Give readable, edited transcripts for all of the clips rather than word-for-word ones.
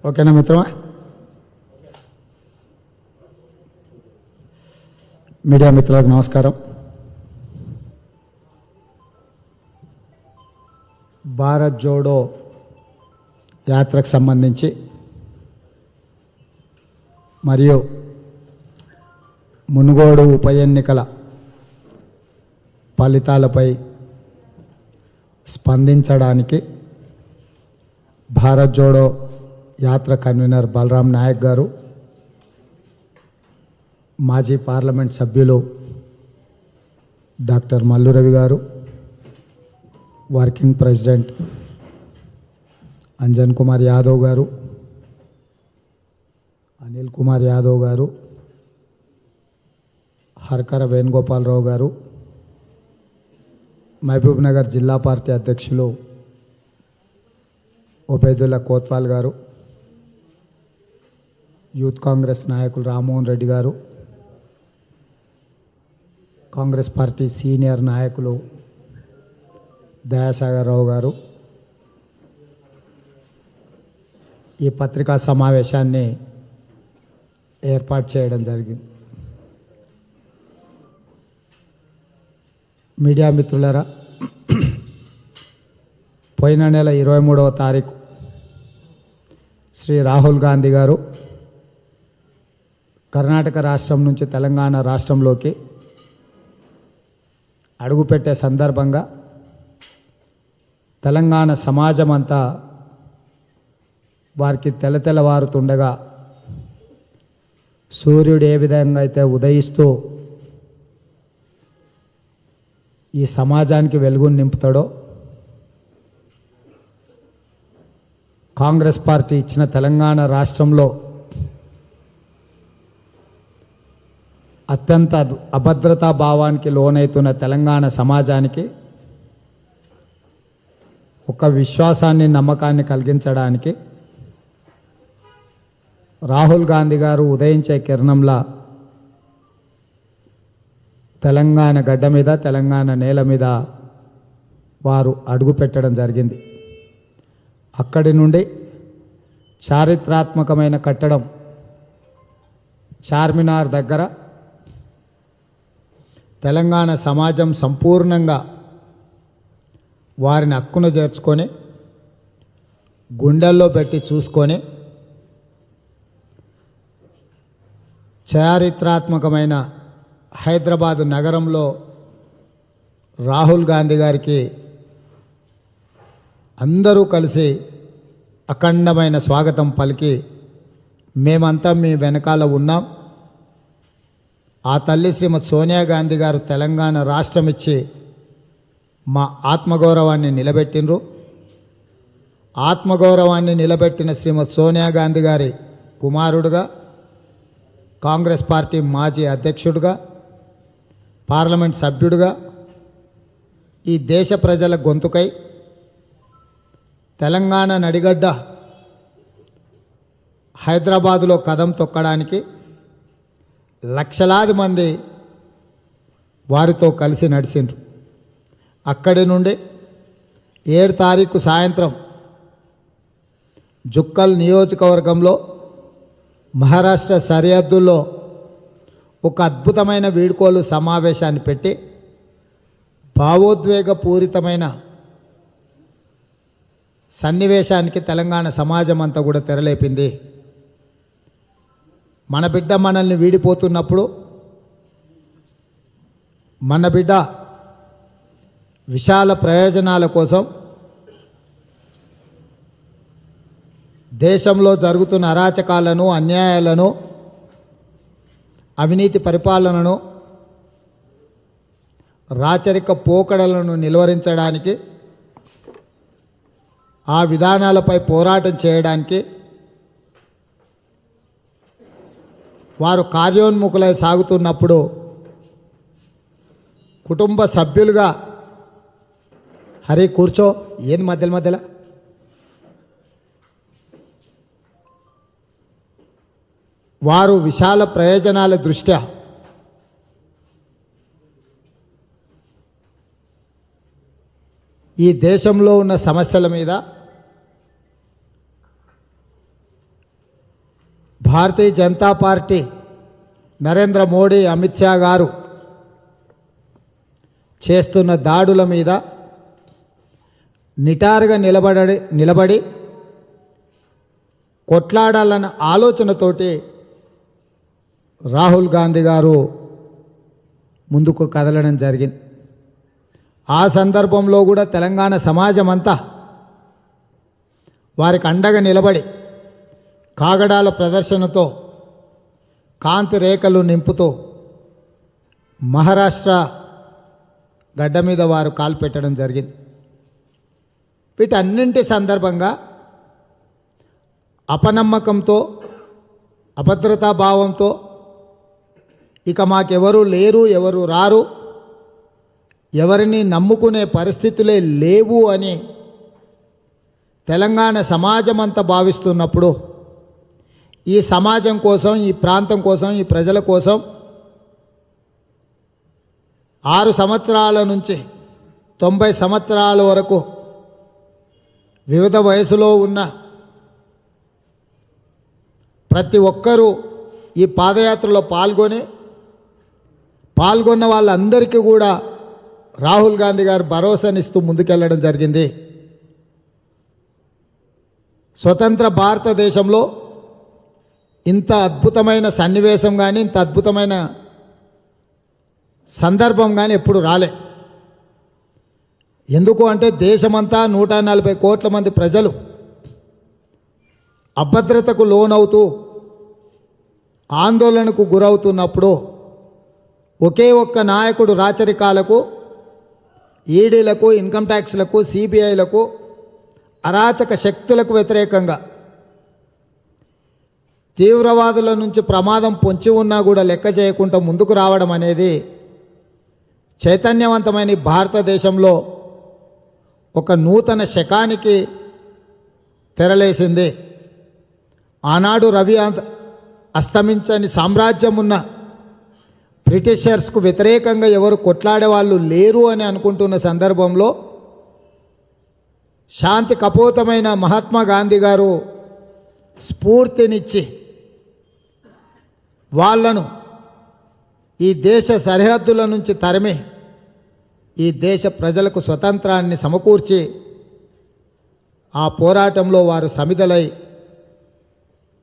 ఓకేనా మిత్రమా? మీడియా మిత్రులకు నమస్కారం. భారత్ జోడో యాత్రకు సంబంధించి మరియు మునుగోడు ఉప ఎన్నికల ఫలితాలపై స్పందించడానికి భారత్ జోడో యాత్ర కన్వీనర్ బలరాం నాయక్ గారు, మాజీ పార్లమెంట్ సభ్యులు డాక్టర్ మల్లు రవి గారు, వర్కింగ్ ప్రెసిడెంట్ అంజన్ కుమార్ యాదవ్ గారు, అనిల్ కుమార్ యాదవ్ గారు, హర్కర వేణుగోపాలరావు గారు, మహబూబ్ నగర్ జిల్లా పార్టీ అధ్యక్షులు ఒబైదుల్లా కోత్వాల్ గారు, యూత్ కాంగ్రెస్ నాయకులు రామ్మోహన్ రెడ్డి గారు, కాంగ్రెస్ పార్టీ సీనియర్ నాయకులు దయాసాగర్ రావు గారు ఈ పత్రికా సమావేశాన్ని ఏర్పాటు చేయడం జరిగింది. మీడియా మిత్రులారా, పోయిన నెల 23వ తారీఖు శ్రీ రాహుల్ గాంధీ గారు కర్ణాటక రాష్ట్రం నుంచి తెలంగాణ రాష్ట్రంలోకి అడుగుపెట్టే సందర్భంగా తెలంగాణ సమాజం అంతా వారికి తెల్లవారుతుండగా సూర్యుడు ఏ విధంగా అయితే ఉదయిస్తూ ఈ సమాజానికి వెలుగును నింపుతాడో, కాంగ్రెస్ పార్టీ ఇచ్చిన తెలంగాణ రాష్ట్రంలో అత్యంత అభద్రతా భావానికి లోనైతున్న తెలంగాణ సమాజానికి ఒక విశ్వాసాన్ని, నమ్మకాన్ని కలిగించడానికి రాహుల్ గాంధీ గారు ఉదయించే కిరణంలా తెలంగాణ గడ్డ మీద, తెలంగాణ నేల మీద వారు అడుగుపెట్టడం జరిగింది. అక్కడి నుండి చారిత్రాత్మకమైన కట్టడం చార్మినార్ దగ్గర తెలంగాణ సమాజం సంపూర్ణంగా వారిని హక్కును చేర్చుకొని గుండెల్లో పెట్టి చూసుకొని చారిత్రాత్మకమైన హైదరాబాదు నగరంలో రాహుల్ గాంధీ గారికి అందరూ కలిసి అఖండమైన స్వాగతం పలికి, మేమంతా మీ వెనకాల ఉన్నాం, ఆ తల్లి శ్రీమతి సోనియా గాంధీ గారు తెలంగాణ రాష్ట్రం ఇచ్చి మా ఆత్మగౌరవాన్ని నిలబెట్టినరు, ఆత్మగౌరవాన్ని నిలబెట్టిన శ్రీమతి సోనియా గాంధీ గారి కుమారుడుగా, కాంగ్రెస్ పార్టీ మాజీ అధ్యక్షుడిగా, పార్లమెంట్ సభ్యుడిగా ఈ దేశ ప్రజల గొంతుకై తెలంగాణ నడిగడ్డ హైదరాబాదులో కదం తొక్కడానికి లక్షలాది మంది వారితో కలిసి నడిచిండ్రు. అక్కడి నుండి 7 తారీఖు సాయంత్రం జుక్కల్ నియోజకవర్గంలో మహారాష్ట్ర సరిహద్దుల్లో ఒక అద్భుతమైన వీడ్కోలు సమావేశాన్ని పెట్టి భావోద్వేగపూరితమైన సన్నివేశానికి తెలంగాణ సమాజం అంతా కూడా తెరలేపింది. మన బిడ్డ మనల్ని వీడిపోతున్నప్పుడు మన బిడ్డ విశాల ప్రయోజనాల కోసం దేశంలో జరుగుతున్న అరాచకాలను, అన్యాయాలను, అవినీతి పరిపాలనను, రాచరిక పోకడలను నిలువరించడానికి, ఆ విధానాలపై పోరాటం చేయడానికి వారు కార్యోన్ముఖులై సాగుతున్నప్పుడు కుటుంబ సభ్యులుగా, హరి కూర్చో, ఏంది మధ్యలో వారు విశాల ప్రయోజనాల దృష్ట్యా ఈ దేశంలో ఉన్న సమస్యల మీద భారతీయ జనతా పార్టీ నరేంద్ర మోడీ అమిత్ షా గారు చేస్తున్న దాడుల మీద నిటారుగా నిలబడి కొట్లాడాలన్న ఆలోచనతోటి రాహుల్ గాంధీ గారు ముందుకు కదలడం జరిగింది. ఆ సందర్భంలో కూడా తెలంగాణ సమాజం అంతా వారికి అండగా నిలబడి కాగడాల ప్రదర్శనతో కాంతి రేఖలు నింపుతూ మహారాష్ట్ర గడ్డ మీద వారు కాలు పెట్టడం జరిగింది. వీటన్నింటి సందర్భంగా అపనమ్మకంతో అభద్రతా భావంతో ఇక మాకెవరు లేరు, ఎవరు రారు, ఎవరిని నమ్ముకునే పరిస్థితులే లేవు అని తెలంగాణ సమాజం అంతా భావిస్తున్నప్పుడు ఈ సమాజం కోసం, ఈ ప్రాంతం కోసం, ఈ ప్రజల కోసం 6 సంవత్సరాల నుంచి 90 సంవత్సరాల వరకు వివిధ వయసులో ఉన్న ప్రతి ఒక్కరూ ఈ పాదయాత్రలో పాల్గొన్న వాళ్ళందరికీ కూడా రాహుల్ గాంధీ గారు భరోసానిస్తూ ముందుకెళ్ళడం జరిగింది. స్వతంత్ర భారతదేశంలో ఇంత అద్భుతమైన సన్నివేశం కానీ, ఇంత అద్భుతమైన సందర్భం కానీ ఎప్పుడు రాలే. ఎందుకు అంటే దేశమంతా 140 కోట్ల మంది ప్రజలు అభద్రతకు లోనవుతూ ఆందోళనకు గురవుతున్నప్పుడు ఒకే ఒక్క నాయకుడు రాచరికాలకు, ఈడీలకు, ఇన్కమ్ ట్యాక్స్లకు, సిబిఐలకు, అరాచక శక్తులకు వ్యతిరేకంగా తీవ్రవాదుల నుంచి ప్రమాదం పొంచి ఉన్నా కూడా లెక్క చేయకుండా ముందుకు రావడం అనేది చైతన్యవంతమైన భారతదేశంలో ఒక నూతన శకానికి తెరలేసింది. ఆనాడు రవి అస్తమించని సామ్రాజ్యం ఉన్న బ్రిటిషర్స్కు వ్యతిరేకంగా ఎవరు కొట్లాడే వాళ్ళు లేరు అని అనుకుంటున్న సందర్భంలో శాంతి కపోతమైన మహాత్మా గాంధీ గారు స్ఫూర్తినిచ్చి వాళ్ళను ఈ దేశ సరిహద్దుల నుంచి తరిమి ఈ దేశ ప్రజలకు స్వతంత్రాన్ని సమకూర్చి ఆ పోరాటంలో వారు సమిధలై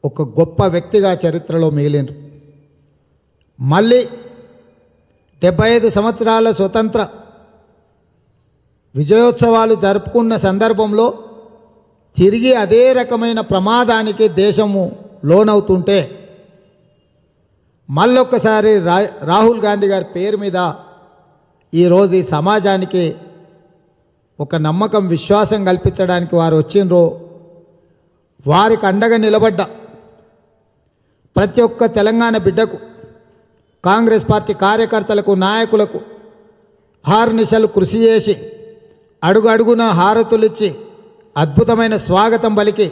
ఒక గొప్ప వ్యక్తిగా చరిత్రలో మిగిలినారు. మళ్ళీ 75 సంవత్సరాల స్వతంత్ర విజయోత్సవాలు జరుపుకున్న సందర్భంలో తిరిగి అదే రకమైన ప్రమాదానికి దేశము లోనవుతుంటే మళ్ళొక్కసారి రాహుల్ గాంధీ గారి పేరు మీద ఈరోజు ఈ సమాజానికి ఒక నమ్మకం, విశ్వాసం కల్పించడానికి వారు వచ్చిండ్రో, వారికి అండగా నిలబడ్డ ప్రతి ఒక్క తెలంగాణ బిడ్డకు, కాంగ్రెస్ పార్టీ కార్యకర్తలకు, నాయకులకు హార్నిశలు కృషి చేసి అడుగు అడుగున హారతులిచ్చి అద్భుతమైన స్వాగతం పలికి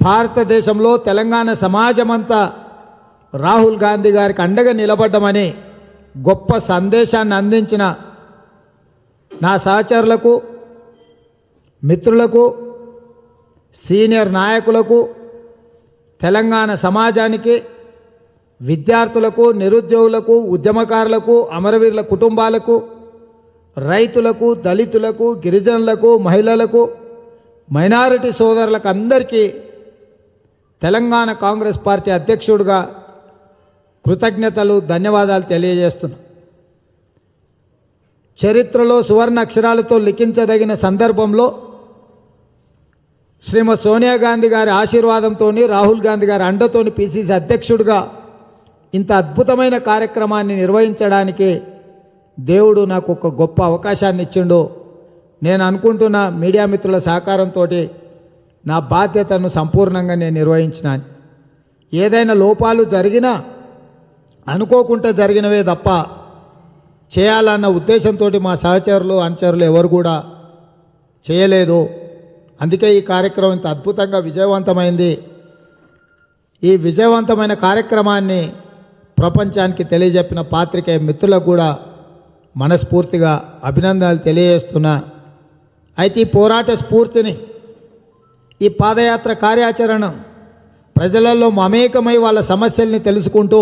భారతదేశంలో తెలంగాణ సమాజమంతా రాహుల్ గాంధీ గారికి అండగా నిలబడ్డమని గొప్ప సందేశాన్ని అందించిన నా సహచరులకు, మిత్రులకు, సీనియర్ నాయకులకు, తెలంగాణ సమాజానికి, విద్యార్థులకు, నిరుద్యోగులకు, ఉద్యమకారులకు, అమరవీరుల కుటుంబాలకు, రైతులకు, దళితులకు, గిరిజనులకు, మహిళలకు, మైనారిటీ సోదరులకు అందరికీ తెలంగాణ కాంగ్రెస్ పార్టీ అధ్యక్షుడిగా కృతజ్ఞతలు, ధన్యవాదాలు తెలియజేస్తున్నా. చరిత్రలో సువర్ణ అక్షరాలతో లిఖించదగిన సందర్భంలో శ్రీమతి సోనియా గాంధీ గారి ఆశీర్వాదంతో, రాహుల్ గాంధీ గారి అండతోని పిసిసి అధ్యక్షుడిగా ఇంత అద్భుతమైన కార్యక్రమాన్ని నిర్వహించడానికి దేవుడు నాకు ఒక గొప్ప అవకాశాన్ని ఇచ్చిండు. నేను అనుకుంటున్న మీడియా మిత్రుల సహకారంతో నా బాధ్యతను సంపూర్ణంగా నేను నిర్వహించినాను. ఏదైనా లోపాలు జరిగినా అనుకోకుండా జరిగినవే తప్ప చేయాలన్న ఉద్దేశంతో మా సహచరులు, అనుచరులు ఎవరు కూడా చేయలేదు. అందుకే ఈ కార్యక్రమం ఇంత అద్భుతంగా విజయవంతమైంది. ఈ విజయవంతమైన కార్యక్రమాన్ని ప్రపంచానికి తెలియజెప్పిన పాత్రికేయ మిత్రులకు కూడా మనస్ఫూర్తిగా అభినందనలు తెలియజేస్తున్నా. అయితే ఈ పోరాట స్ఫూర్తిని, ఈ పాదయాత్ర కార్యాచరణ ప్రజలలో మమేకమై వాళ్ళ సమస్యల్ని తెలుసుకుంటూ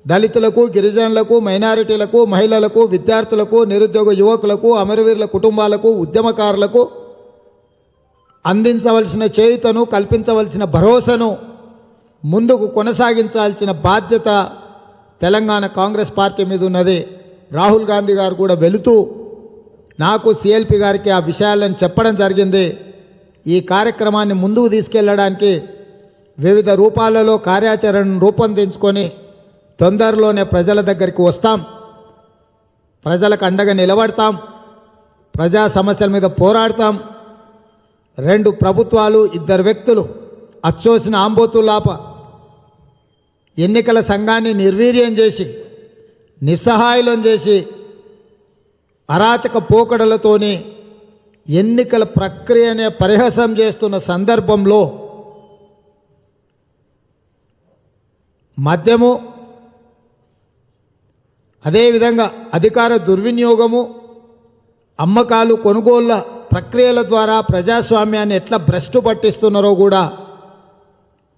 దళితులకు, గిరిజనులకు, మైనారిటీలకు, మహిళలకు, విద్యార్థులకు, నిరుద్యోగ యువకులకు, అమరవీరుల కుటుంబాలకు, ఉద్యమకారులకు అందించవలసిన చేయూతను, కల్పించవలసిన భరోసాను ముందుకు కొనసాగించాల్సిన బాధ్యత తెలంగాణ కాంగ్రెస్ పార్టీ మీద ఉన్నది. రాహుల్ గాంధీ గారు కూడా వెళుతూ నాకు సిఎల్పి గారికి ఆ విషయాలను చెప్పడం జరిగింది. ఈ కార్యక్రమాన్ని ముందుకు తీసుకెళ్లడానికి వివిధ రూపాలలో కార్యాచరణను రూపొందించుకొని తొందరలోనే ప్రజల దగ్గరికి వస్తాం, ప్రజలకు అండగా నిలబడతాం, ప్రజా సమస్యల మీద పోరాడతాం. 2 ప్రభుత్వాలు, 2 వ్యక్తులు అచ్చోసిన ఆంబోతులాప ఎన్నికల సంఘాన్ని నిర్వీర్యం చేసి, నిస్సహాయులం చేసి, అరాచక పోకడలతోని ఎన్నికల ప్రక్రియనే పరిహాసం చేస్తున్న సందర్భంలో మద్యము, అదేవిధంగా అధికార దుర్వినియోగము, అమ్మకాలు, కొనుగోళ్ల ప్రక్రియల ద్వారా ప్రజాస్వామ్యాన్ని ఎట్లా భ్రష్టు పట్టిస్తున్నారో కూడా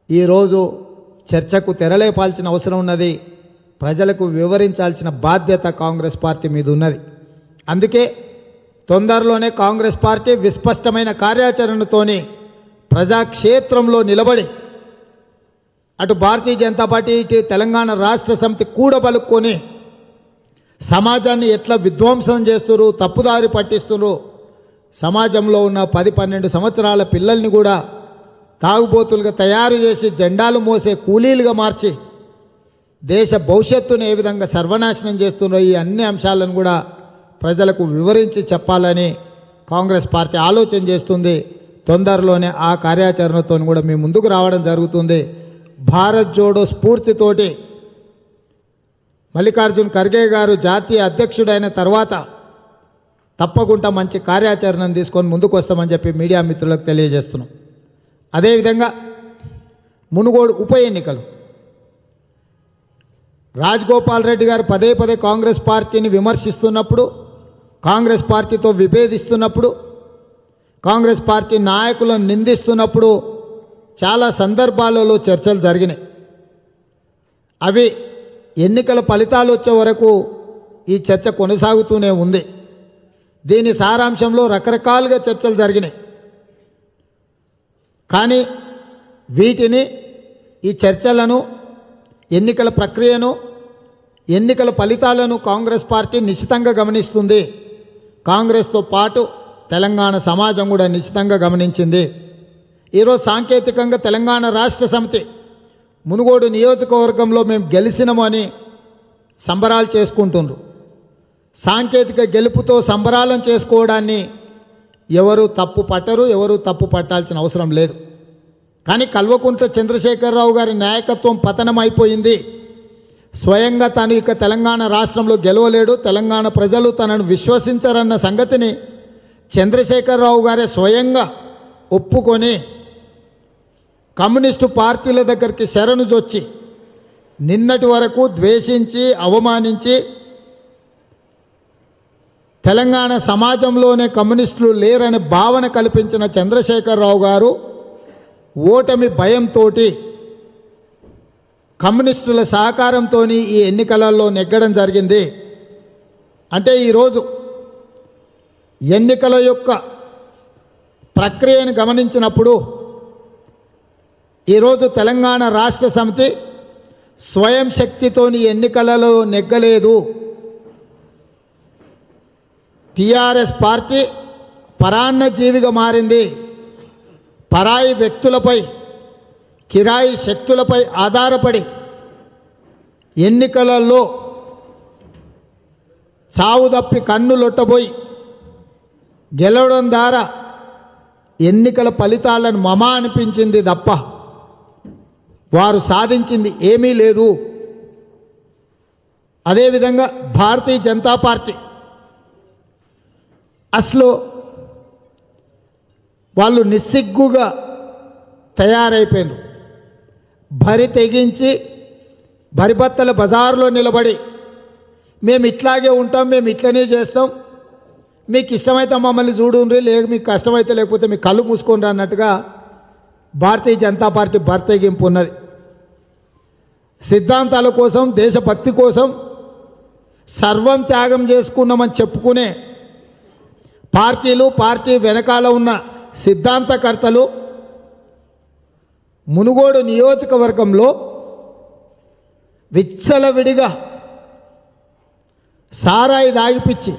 ఈరోజు చర్చకు తెరలేపాల్సిన అవసరం ఉన్నది. ప్రజలకు వివరించాల్సిన బాధ్యత కాంగ్రెస్ పార్టీ మీద ఉన్నది. అందుకే తొందరలోనే కాంగ్రెస్ పార్టీ విస్పష్టమైన కార్యాచరణతోని ప్రజాక్షేత్రంలో నిలబడి అటు భారతీయ జనతా పార్టీ, ఇటు తెలంగాణ రాష్ట్ర సమితి కూడబలుక్కొని సమాజాన్ని ఎట్లా విధ్వంసం చేస్తున్నారు, తప్పుదారి పట్టిస్తున్నారు, సమాజంలో ఉన్న 10-12 సంవత్సరాల పిల్లల్ని కూడా తాగుబోతులుగా తయారు చేసి జెండాలు మోసే కూలీలుగా మార్చి దేశ భవిష్యత్తును ఏ విధంగా సర్వనాశనం చేస్తున్నారో ఈ అన్ని అంశాలను కూడా ప్రజలకు వివరించి చెప్పాలని కాంగ్రెస్ పార్టీ ఆలోచన చేస్తుంది. తొందరలోనే ఆ కార్యాచరణతో కూడా మేము ముందుకు రావడం జరుగుతుంది. భారత్ జోడో స్ఫూర్తితోటి మల్లికార్జున్ ఖర్గే గారు జాతీయ అధ్యక్షుడైన తర్వాత తప్పకుండా మంచి కార్యాచరణను తీసుకొని ముందుకు వస్తామని చెప్పి మీడియా మిత్రులకు తెలియజేస్తున్నాం. అదేవిధంగా మునుగోడు ఉప ఎన్నికలు రాజగోపాల్ రెడ్డి గారు పదే కాంగ్రెస్ పార్టీని విమర్శిస్తున్నప్పుడు, కాంగ్రెస్ పార్టీతో విభేదిస్తున్నప్పుడు, కాంగ్రెస్ పార్టీ నాయకులను నిందిస్తున్నప్పుడు చాలా సందర్భాలలో చర్చలు జరిగినాయి. అవి ఎన్నికల ఫలితాలు వచ్చే వరకు ఈ చర్చ కొనసాగుతూనే ఉంది. దీని సారాంశంలో రకరకాలుగా చర్చలు జరిగినాయి. కానీ వీటిని, ఈ చర్చలను, ఎన్నికల ప్రక్రియను, ఎన్నికల ఫలితాలను కాంగ్రెస్ పార్టీ నిశితంగా గమనిస్తుంది. కాంగ్రెస్తో పాటు తెలంగాణ సమాజం కూడా నిశితంగా గమనించింది. ఈరోజు సాంకేతికంగా తెలంగాణ రాష్ట్ర సమితి మునుగోడు నియోజకవర్గంలో మేము గెలిచినామని సంబరాలు చేసుకుంటున్నారు. సాంకేతిక గెలుపుతో సంబరాలను చేసుకోవడాన్ని ఎవరు తప్పు పట్టరు, ఎవరు తప్పు పట్టాల్సిన అవసరం లేదు. కానీ కల్వకుంట్ల చంద్రశేఖరరావు గారి నాయకత్వం పతనం అయిపోయింది. స్వయంగా తను ఇక తెలంగాణ రాష్ట్రంలో గెలవలేడు, తెలంగాణ ప్రజలు తనను విశ్వసించరన్న సంగతిని చంద్రశేఖరరావు గారే స్వయంగా ఒప్పుకొని కమ్యూనిస్టు పార్టీల దగ్గరికి శరణు జొచ్చి నిన్నటి వరకు ద్వేషించి, అవమానించి, తెలంగాణ సమాజంలోనే కమ్యూనిస్టులు లేరనే భావన కల్పించిన చంద్రశేఖరరావు గారు ఓటమి భయంతో కమ్యూనిస్టుల సహకారంతో ఈ ఎన్నికలలో నెగ్గడం జరిగింది. అంటే ఈరోజు ఎన్నికల యొక్క ప్రక్రియను గమనించినప్పుడు ఈరోజు తెలంగాణ రాష్ట్ర సమితి స్వయం శక్తితోని ఎన్నికలలో నెగ్గలేదు. టీఆర్ఎస్ పార్టీ పరాన్నజీవిగా మారింది. పరాయి వ్యక్తులపై, కిరాయి శక్తులపై ఆధారపడి ఎన్నికలలో చావు తప్పి కన్నులొట్టబోయి గెలవడం ద్వారా ఎన్నికల ఫలితాలను మమ అనిపించింది తప్ప వారు సాధించింది ఏమీ లేదు. అదేవిధంగా భారతీయ జనతా పార్టీ అసలు వాళ్ళు నిస్సిగ్గుగా తయారైపోయారు. బరి తెగించి బరిబత్తల బజారులో నిలబడి మేము ఇట్లాగే ఉంటాం, మేము ఇట్లనే చేస్తాం, మీకు ఇష్టమైతే మమ్మల్ని చూడుండ్రి, లేక మీకు కష్టమైతే లేకపోతే మీ కళ్ళు మూసుకోండి అన్నట్టుగా భారతీయ జనతా పార్టీ బర్తెగింపు ఉన్నది. సిద్ధాంతాల కోసం, దేశభక్తి కోసం సర్వం త్యాగం చేసుకున్నామని చెప్పుకునే పార్టీలు, పార్టీ వెనకాల ఉన్న సిద్ధాంతకర్తలు మునుగోడు నియోజకవర్గంలో విచ్చలవిడిగా సారాయి దాగిపిచ్చి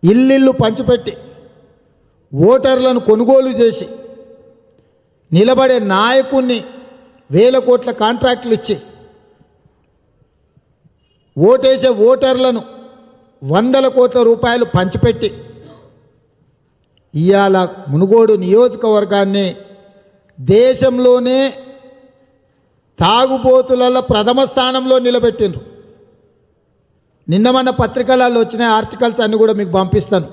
ఇల్లిల్లు పంచిపెట్టి ఓటర్లను కొనుగోలు చేసి నిలబడే నాయకుణ్ణి వేల కోట్ల కాంట్రాక్టులు ఇచ్చి ఓటేసే ఓటర్లను వందల కోట్ల రూపాయలు పంచిపెట్టి ఇవాళ మునుగోడు నియోజకవర్గాన్ని దేశంలోనే తాగుబోతులలో ప్రథమ స్థానంలో నిలబెట్టిండ్రు. నిన్న మన పత్రికలలో వచ్చిన ఆర్టికల్స్ అన్నీ కూడా మీకు పంపిస్తాను.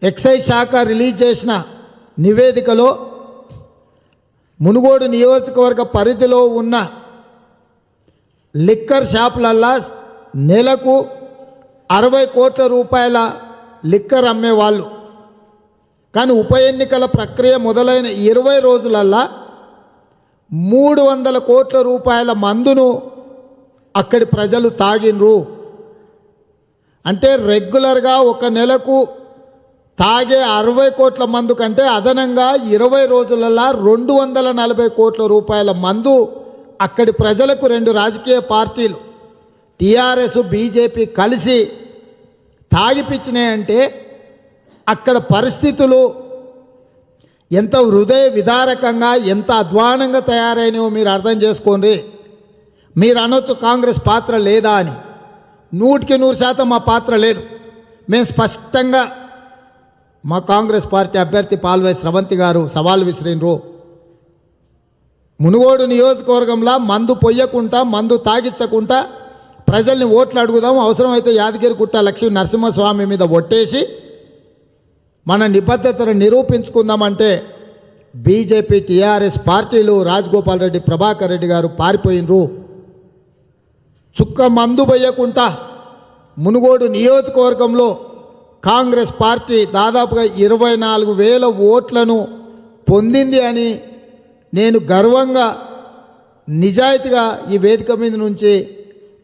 ఎక్సైజ్ శాఖ రిలీజ్ చేసిన నివేదికలో మునుగోడు నియోజకవర్గ పరిధిలో ఉన్న లిక్కర్ షాపులల్లా నెలకు 60 కోట్ల రూపాయల లిక్కర్ అమ్మేవాళ్ళు. కానీ ఉప ఎన్నికల ప్రక్రియ మొదలైన 20 రోజులల్లా 300 కోట్ల రూపాయల మందును అక్కడి ప్రజలు తాగినరు. అంటే రెగ్యులర్గా ఒక నెలకు తాగే 60 కోట్ల మందు కంటే అదనంగా 20 రోజులల్లా 240 కోట్ల రూపాయల మందు అక్కడి ప్రజలకు 2 రాజకీయ పార్టీలు టీఆర్ఎస్, బీజేపీ కలిసి తాగిపిచ్చినాయంటే అక్కడ పరిస్థితులు ఎంత హృదయ విదారకంగా, ఎంత అధ్వానంగా తయారైనవో మీరు అర్థం చేసుకోండి. మీరు అనొచ్చు కాంగ్రెస్ పాత్ర లేదా అని. 100% మా పాత్ర లేదు. మేము స్పష్టంగా మా కాంగ్రెస్ పార్టీ అభ్యర్థి పాల్వై స్రవంతి గారు సవాల్ విసిరినరు. మునుగోడు నియోజకవర్గంలో మందు పొయ్యకుండా, మందు తాగించకుండా ప్రజల్ని ఓట్లు అడుగుదాం, అవసరమైతే యాదగిరిగుట్ట లక్ష్మీ నరసింహస్వామి మీద ఒట్టేసి మన నిబద్ధతను నిరూపించుకుందామంటే బీజేపీ, టీఆర్ఎస్ పార్టీలు, రాజగోపాల్ రెడ్డి, ప్రభాకర్ రెడ్డి గారు పారిపోయినరు. చుక్క మందు పోయకుండా మునుగోడు నియోజకవర్గంలో కాంగ్రెస్ పార్టీ దాదాపుగా 24,000 ఓట్లను పొందింది అని నేను గర్వంగా, నిజాయితీగా ఈ వేదిక మీద నుంచి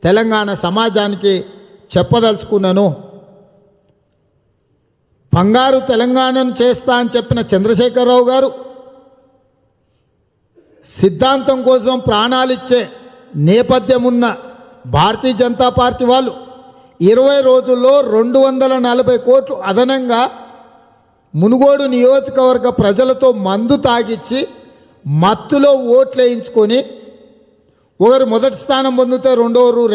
తెలంగాణ సమాజానికి చెప్పదలుచుకున్నాను. బంగారు తెలంగాణను చేస్తా అని చెప్పిన చంద్రశేఖరరావు గారు సిద్ధాంతం కోసం ప్రాణాలిచ్చే నేపథ్యం ఉన్న భారతీయ జనతా పార్టీ వాళ్ళు 20 రోజుల్లో 240 కోట్లు అదనంగా మునుగోడు నియోజకవర్గ ప్రజలతో మందు తాగిచ్చి మత్తులో ఓట్లు వేయించుకొని ఒకరు మొదటి స్థానం పొందితే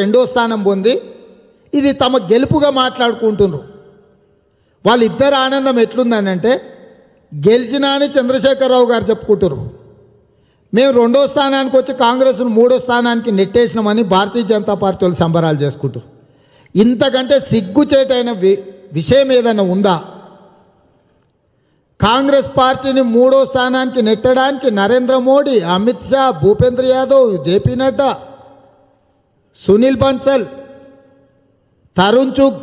రెండో స్థానం పొంది ఇది తమ గెలుపుగా మాట్లాడుకుంటున్నారు. వాళ్ళిద్దరు ఆనందం ఎట్లుందనంటే గెలిచినా అని చంద్రశేఖరరావు గారు చెప్పుకుంటారు. మేము 2వ స్థానానికి వచ్చి కాంగ్రెస్ను 3వ స్థానానికి నెట్టేసినామని భారతీయ జనతా పార్టీ వాళ్ళు సంబరాలు చేసుకుంటారు. ఇంతకంటే సిగ్గుచేటైన విషయం ఏదైనా ఉందా? కాంగ్రెస్ పార్టీని 3వ స్థానానికి నెట్టడానికి నరేంద్ర మోడీ, అమిత్ షా, భూపేంద్ర యాదవ్, జేపీ నడ్డా, సునీల్ బన్సల్, తరుణ్ చుగ్,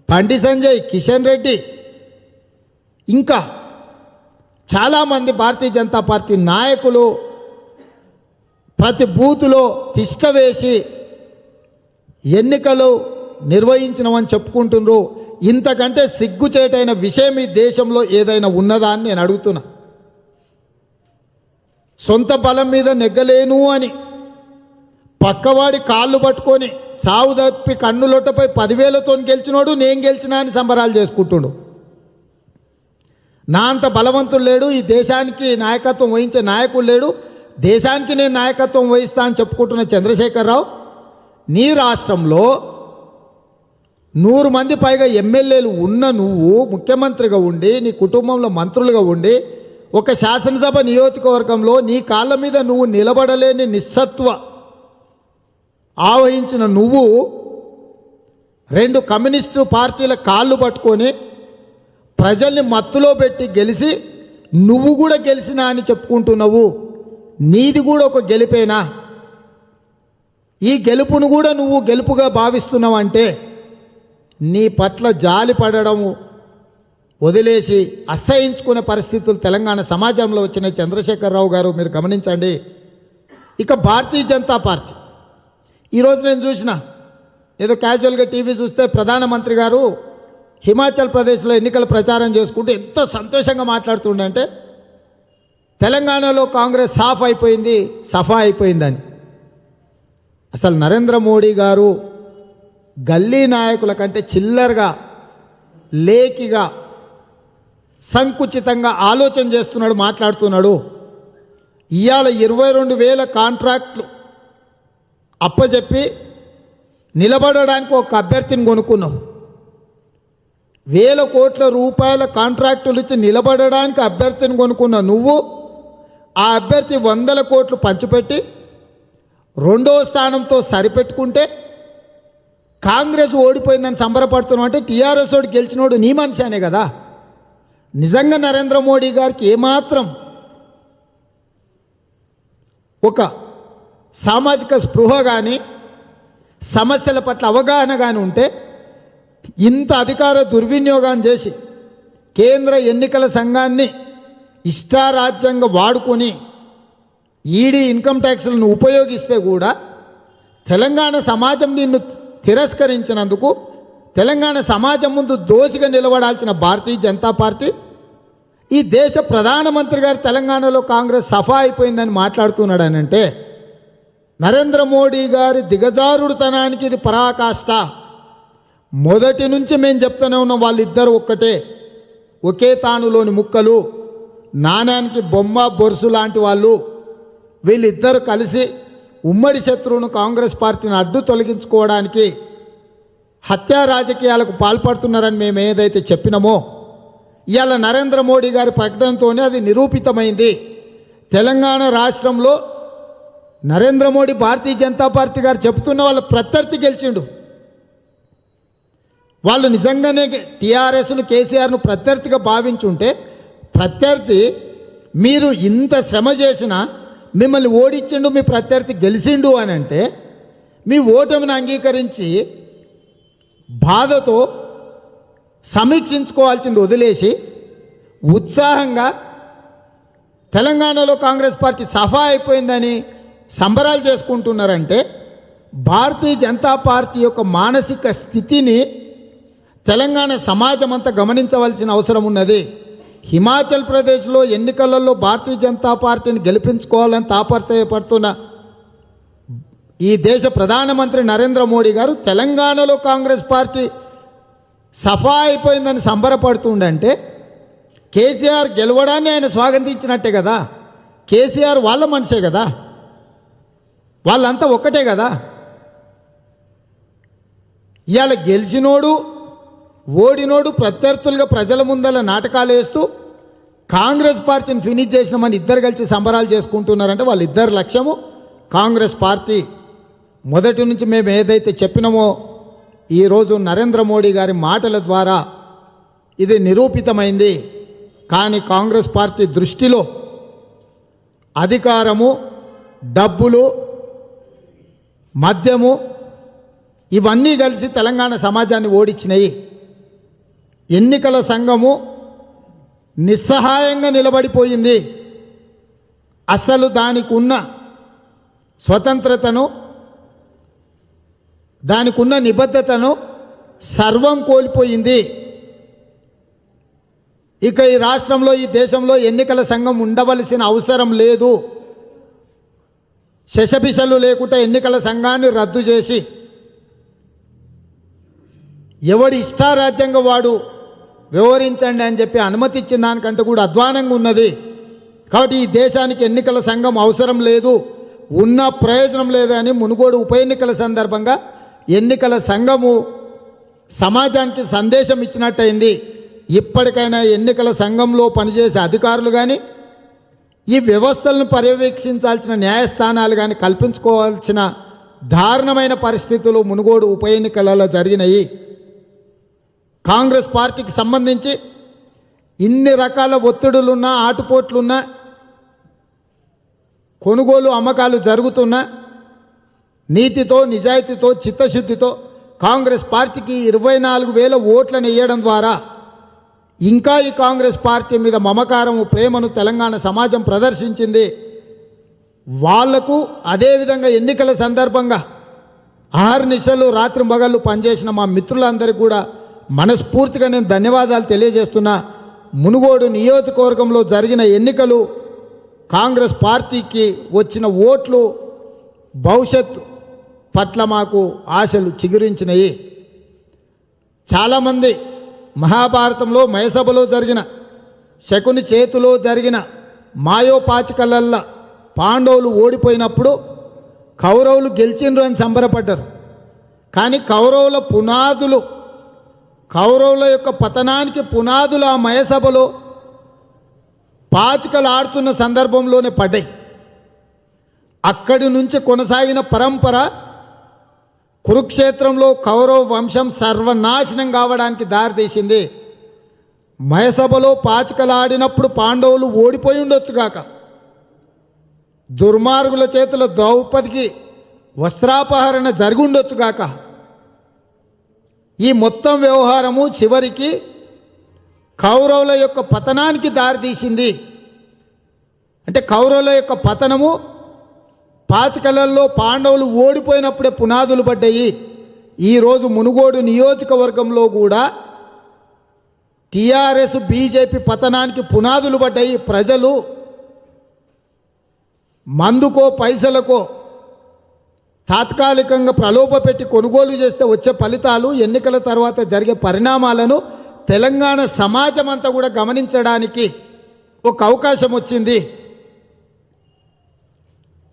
బండి సంజయ్, కిషన్ రెడ్డి, ఇంకా చాలామంది భారతీయ జనతా పార్టీ నాయకులు ప్రతి బూతులో తిష్ట వేసి ఎన్నికలు నిర్వహించినమని చెప్పుకుంటున్నారు. ఇంతకంటే సిగ్గుచేటైన విషయం ఈ దేశంలో ఏదైనా ఉన్నదా అని నేను అడుగుతున్నా. సొంత బలం మీద నెగ్గలేను అని పక్కవాడి కాళ్ళు పట్టుకొని సావు తప్పి కన్నులొట్టపై 10,000తో గెలిచినోడు నేను గెలిచినా అని సంబరాలు చేసుకుంటుండు. నా అంత బలవంతుడు లేడు, ఈ దేశానికి నాయకత్వం వహించే నాయకుడు లేడు, దేశానికి నేను నాయకత్వం వహిస్తా అని చెప్పుకుంటున్న చంద్రశేఖరరావు, నీ రాష్ట్రంలో 100 మంది పైగా ఎమ్మెల్యేలు ఉన్న నువ్వు ముఖ్యమంత్రిగా ఉండి, నీ కుటుంబంలో మంత్రులుగా ఉండి, ఒక శాసనసభ నియోజకవర్గంలో నీ కాళ్ళ మీద నువ్వు నిలబడలేని నిస్సత్వ ఆవహించిన నువ్వు 2 కమ్యూనిస్టు పార్టీల కాళ్ళు పట్టుకొని ప్రజల్ని మత్తులో పెట్టి గెలిచి నువ్వు కూడా గెలిచినా అని చెప్పుకుంటున్నావు. నీది కూడా ఒక గెలిపేనా? ఈ గెలుపును కూడా నువ్వు గెలుపుగా భావిస్తున్నావు అంటే నీ పట్ల జాలి పడడము, వదిలేసి అసహించుకునే పరిస్థితులు తెలంగాణ సమాజంలో వచ్చిన చంద్రశేఖరరావు గారు మీరు గమనించండి. ఇక భారతీయ జనతా పార్టీ ఈరోజు నేను చూసిన ఏదో క్యాజువల్గా టీవీ చూస్తే ప్రధానమంత్రి గారు హిమాచల్ ప్రదేశ్లో ఎన్నికల ప్రచారం చేసుకుంటూ ఎంత సంతోషంగా మాట్లాడుతుండే తెలంగాణలో కాంగ్రెస్ సాఫ్ అయిపోయింది, సఫా అయిపోయిందని. అసలు నరేంద్ర మోడీ గారు గల్లీ నాయకుల కంటే చిల్లరగా, లేకిగా, సంకుచితంగా ఆలోచన చేస్తున్నాడు, మాట్లాడుతున్నాడు. ఇవాళ 22,000 కాంట్రాక్ట్లు అప్పచెప్పి నిలబడడానికి ఒక అభ్యర్థిని కొనుక్కున్నావు. 1,000 కోట్ల రూపాయల కాంట్రాక్టులు ఇచ్చి నిలబడడానికి అభ్యర్థిని కొనుక్కున్న నువ్వు ఆ అభ్యర్థి 100 కోట్లు పంచిపెట్టి 2వ స్థానంతో సరిపెట్టుకుంటే కాంగ్రెస్ ఓడిపోయిందని సంబరపడుతున్నావు. అంటే టీఆర్ఎస్ ఓడి గెలిచినోడు నీ మనిషి అనే కదా. నిజంగా నరేంద్ర మోడీ గారికి ఏమాత్రం ఒక సామాజిక స్పృహ కానీ సమస్యల పట్ల అవగాహన కానీ ఉంటే ఇంత అధికార దుర్వినియోగం చేసి కేంద్ర ఎన్నికల సంఘాన్ని ఇష్టారాజ్యంగా వాడుకొని ఈడీ ఇన్కమ్ ట్యాక్స్లను ఉపయోగిస్తే కూడా తెలంగాణ సమాజం నిన్ను తిరస్కరించినందుకు తెలంగాణ సమాజం ముందు దోషిగా నిలబడాల్సిన భారతీయ జనతా పార్టీ ఈ దేశ ప్రధానమంత్రి గారు తెలంగాణలో కాంగ్రెస్ సఫా అయిపోయిందని మాట్లాడుతున్నాడనంటే నరేంద్ర మోడీ గారి దిగజారుడుతనానికి ఇది పరాకాష్ట. మొదటి నుంచి మేము చెప్తూనే ఉన్నాం, వాళ్ళిద్దరు ఒక్కటే, ఒకే తానులోని ముక్కలు, నాణ్యానికి బొమ్మ బొరుసు లాంటి వాళ్ళు. వీళ్ళిద్దరు కలిసి ఉమ్మడి శత్రువును కాంగ్రెస్ పార్టీని అడ్డు తొలగించుకోవడానికి హత్యా రాజకీయాలకు పాల్పడుతున్నారని మేము ఏదైతే చెప్పినామో ఇవాళ నరేంద్ర మోడీ గారి ప్రకటనతోనే అది నిరూపితమైంది. తెలంగాణ రాష్ట్రంలో నరేంద్ర మోడీ భారతీయ జనతా పార్టీ గారు చెప్తున్న వాళ్ళ ప్రత్యర్థి గెలిచిండు. వాళ్ళు నిజంగానే టీఆర్ఎస్ను కేసీఆర్ను ప్రత్యర్థిగా భావించుంటే ప్రత్యర్థి మీరు ఇంత శ్రమ చేసినా మిమ్మల్ని ఓడించిండు, మీ ప్రత్యర్థి గెలిచిండు అని అంటే మీ ఓటమిని అంగీకరించి బాధతో సమీక్షించుకోవాల్సింది వదిలేసి ఉత్సాహంగా తెలంగాణలో కాంగ్రెస్ పార్టీ సఫా అయిపోయిందని సంబరాలు చేసుకుంటున్నారంటే భారతీయ జనతా పార్టీ యొక్క మానసిక స్థితిని తెలంగాణ సమాజం అంతా గమనించవలసిన అవసరం ఉన్నది. హిమాచల్ ప్రదేశ్లో ఎన్నికలలో భారతీయ జనతా పార్టీని గెలిపించుకోవాలని తాపత్రయపడుతున్న ఈ దేశ ప్రధానమంత్రి నరేంద్ర మోడీ గారు తెలంగాణలో కాంగ్రెస్ పార్టీ సఫా అయిపోయిందని సంబరపడుతుండంటే కేసీఆర్ గెలవడాన్ని ఆయన స్వాగతించినట్టే కదా. కేసీఆర్ వాళ్ళ మనిషే కదా, వాళ్ళంతా ఒక్కటే కదా. ఇవాళ గెలిచినోడు ఓడినోడు ప్రత్యర్థులుగా ప్రజల ముందల నాటకాలు వేస్తూ కాంగ్రెస్ పార్టీని ఫినిష్ చేసినామని ఇద్దరు కలిసి సంబరాలు చేసుకుంటున్నారంటే వాళ్ళిద్దరు లక్ష్యము కాంగ్రెస్ పార్టీ. మొదటి నుంచి మేము ఏదైతే చెప్పినామో ఈరోజు నరేంద్ర మోడీ గారి మాటల ద్వారా ఇది నిరూపితమైంది. కానీ కాంగ్రెస్ పార్టీ దృష్టిలో అధికారము, డబ్బులు, మద్యము ఇవన్నీ కలిసి తెలంగాణ సమాజాన్ని ఓడించినాయి. ఎన్నికల సంఘము నిస్సహాయంగా నిలబడిపోయింది. అసలు దానికి ఉన్న స్వతంత్రతను, దానికి ఉన్న నిబద్ధతను సర్వం కోల్పోయింది. ఇక ఈ రాష్ట్రంలో, ఈ దేశంలో ఎన్నికల సంఘం ఉండవలసిన అవసరం లేదు. శశబిషలు లేకుండా ఎన్నికల సంఘాన్ని రద్దు చేసి ఎవడి ఇష్టారాజ్యంగా వాడు వ్యవహరించండి అని చెప్పి అనుమతి ఇచ్చిన దానికంటే కూడా అధ్వానంగా ఉన్నది. కాబట్టి ఈ దేశానికి ఎన్నికల సంఘం అవసరం లేదు, ఉన్న ప్రయోజనం లేదని మునుగోడు ఉప ఎన్నికల సందర్భంగా ఎన్నికల సంఘము సమాజానికి సందేశం ఇచ్చినట్టయింది. ఇప్పటికైనా ఎన్నికల సంఘంలో పనిచేసే అధికారులు కానీ, ఈ వ్యవస్థలను పర్యవేక్షించాల్సిన న్యాయస్థానాలు కానీ కల్పించుకోవాల్సిన దారుణమైన పరిస్థితులు మునుగోడు ఉప ఎన్నికలలో జరిగినాయి. కాంగ్రెస్ పార్టీకి సంబంధించి ఇన్ని రకాల ఒత్తిడులున్నా, ఆటుపోట్లున్నా, కొనుగోలు అమ్మకాలు జరుగుతున్నా నీతితో, నిజాయితీతో, చిత్తశుద్ధితో కాంగ్రెస్ పార్టీకి 24,000 ఓట్లను వేయడం ద్వారా ఇంకా ఈ కాంగ్రెస్ పార్టీ మీద మమకారము ప్రేమను తెలంగాణ సమాజం ప్రదర్శించింది. వాళ్లకు అదేవిధంగా ఎన్నికల సందర్భంగా ఆహర్నిశలు రాత్రి మగళ్ళు పనిచేసిన మా మిత్రులందరికీ కూడా మనస్ఫూర్తిగా నేను ధన్యవాదాలు తెలియజేస్తున్నా. మునుగోడు నియోజకవర్గంలో జరిగిన ఎన్నికలు కాంగ్రెస్ పార్టీకి వచ్చిన ఓట్లు భవిష్యత్తు పట్ల మాకు ఆశలు చిగురించినాయి. చాలామంది మహాభారతంలో మయసభలో జరిగిన శకుని చేతిలో జరిగిన మాయోపాచికలల్లా పాండవులు ఓడిపోయినప్పుడు కౌరవులు గెలిచిండ్రు అని సంబరపడ్డారు. కానీ కౌరవుల యొక్క పతనానికి పునాదులు ఆ మయసభలో పాచికలు ఆడుతున్న సందర్భంలోనే పడ్డాయి. అక్కడి నుంచి కొనసాగిన పరంపర కురుక్షేత్రంలో కౌరవ వంశం సర్వనాశనం కావడానికి దారితీసింది. మయసభలో పాచికలు ఆడినప్పుడు పాండవులు ఓడిపోయి ఉండొచ్చుగాక, దుర్మార్గుల చేతుల ద్రౌపదికి వస్త్రాపహరణ జరిగి ఉండొచ్చుగాక, ఈ మొత్తం వ్యవహారము చివరికి కౌరవుల యొక్క పతనానికి దారితీసింది. అంటే కౌరవుల యొక్క పతనము పాచికలల్లో పాండవులు ఓడిపోయినప్పుడే పునాదులు పడ్డాయి. ఈరోజు మునుగోడు నియోజకవర్గంలో కూడా టీఆర్ఎస్ బీజేపీ పతనానికి పునాదులు పడ్డాయి. ప్రజలు మందుకో పైసలకో తాత్కాలికంగా ప్రలోభపెట్టి కొనుగోలు చేస్తే వచ్చే ఫలితాలు, ఎన్నికల తర్వాత జరిగే పరిణామాలను తెలంగాణ సమాజం అంతా కూడా గమనించడానికి ఒక అవకాశం వచ్చింది.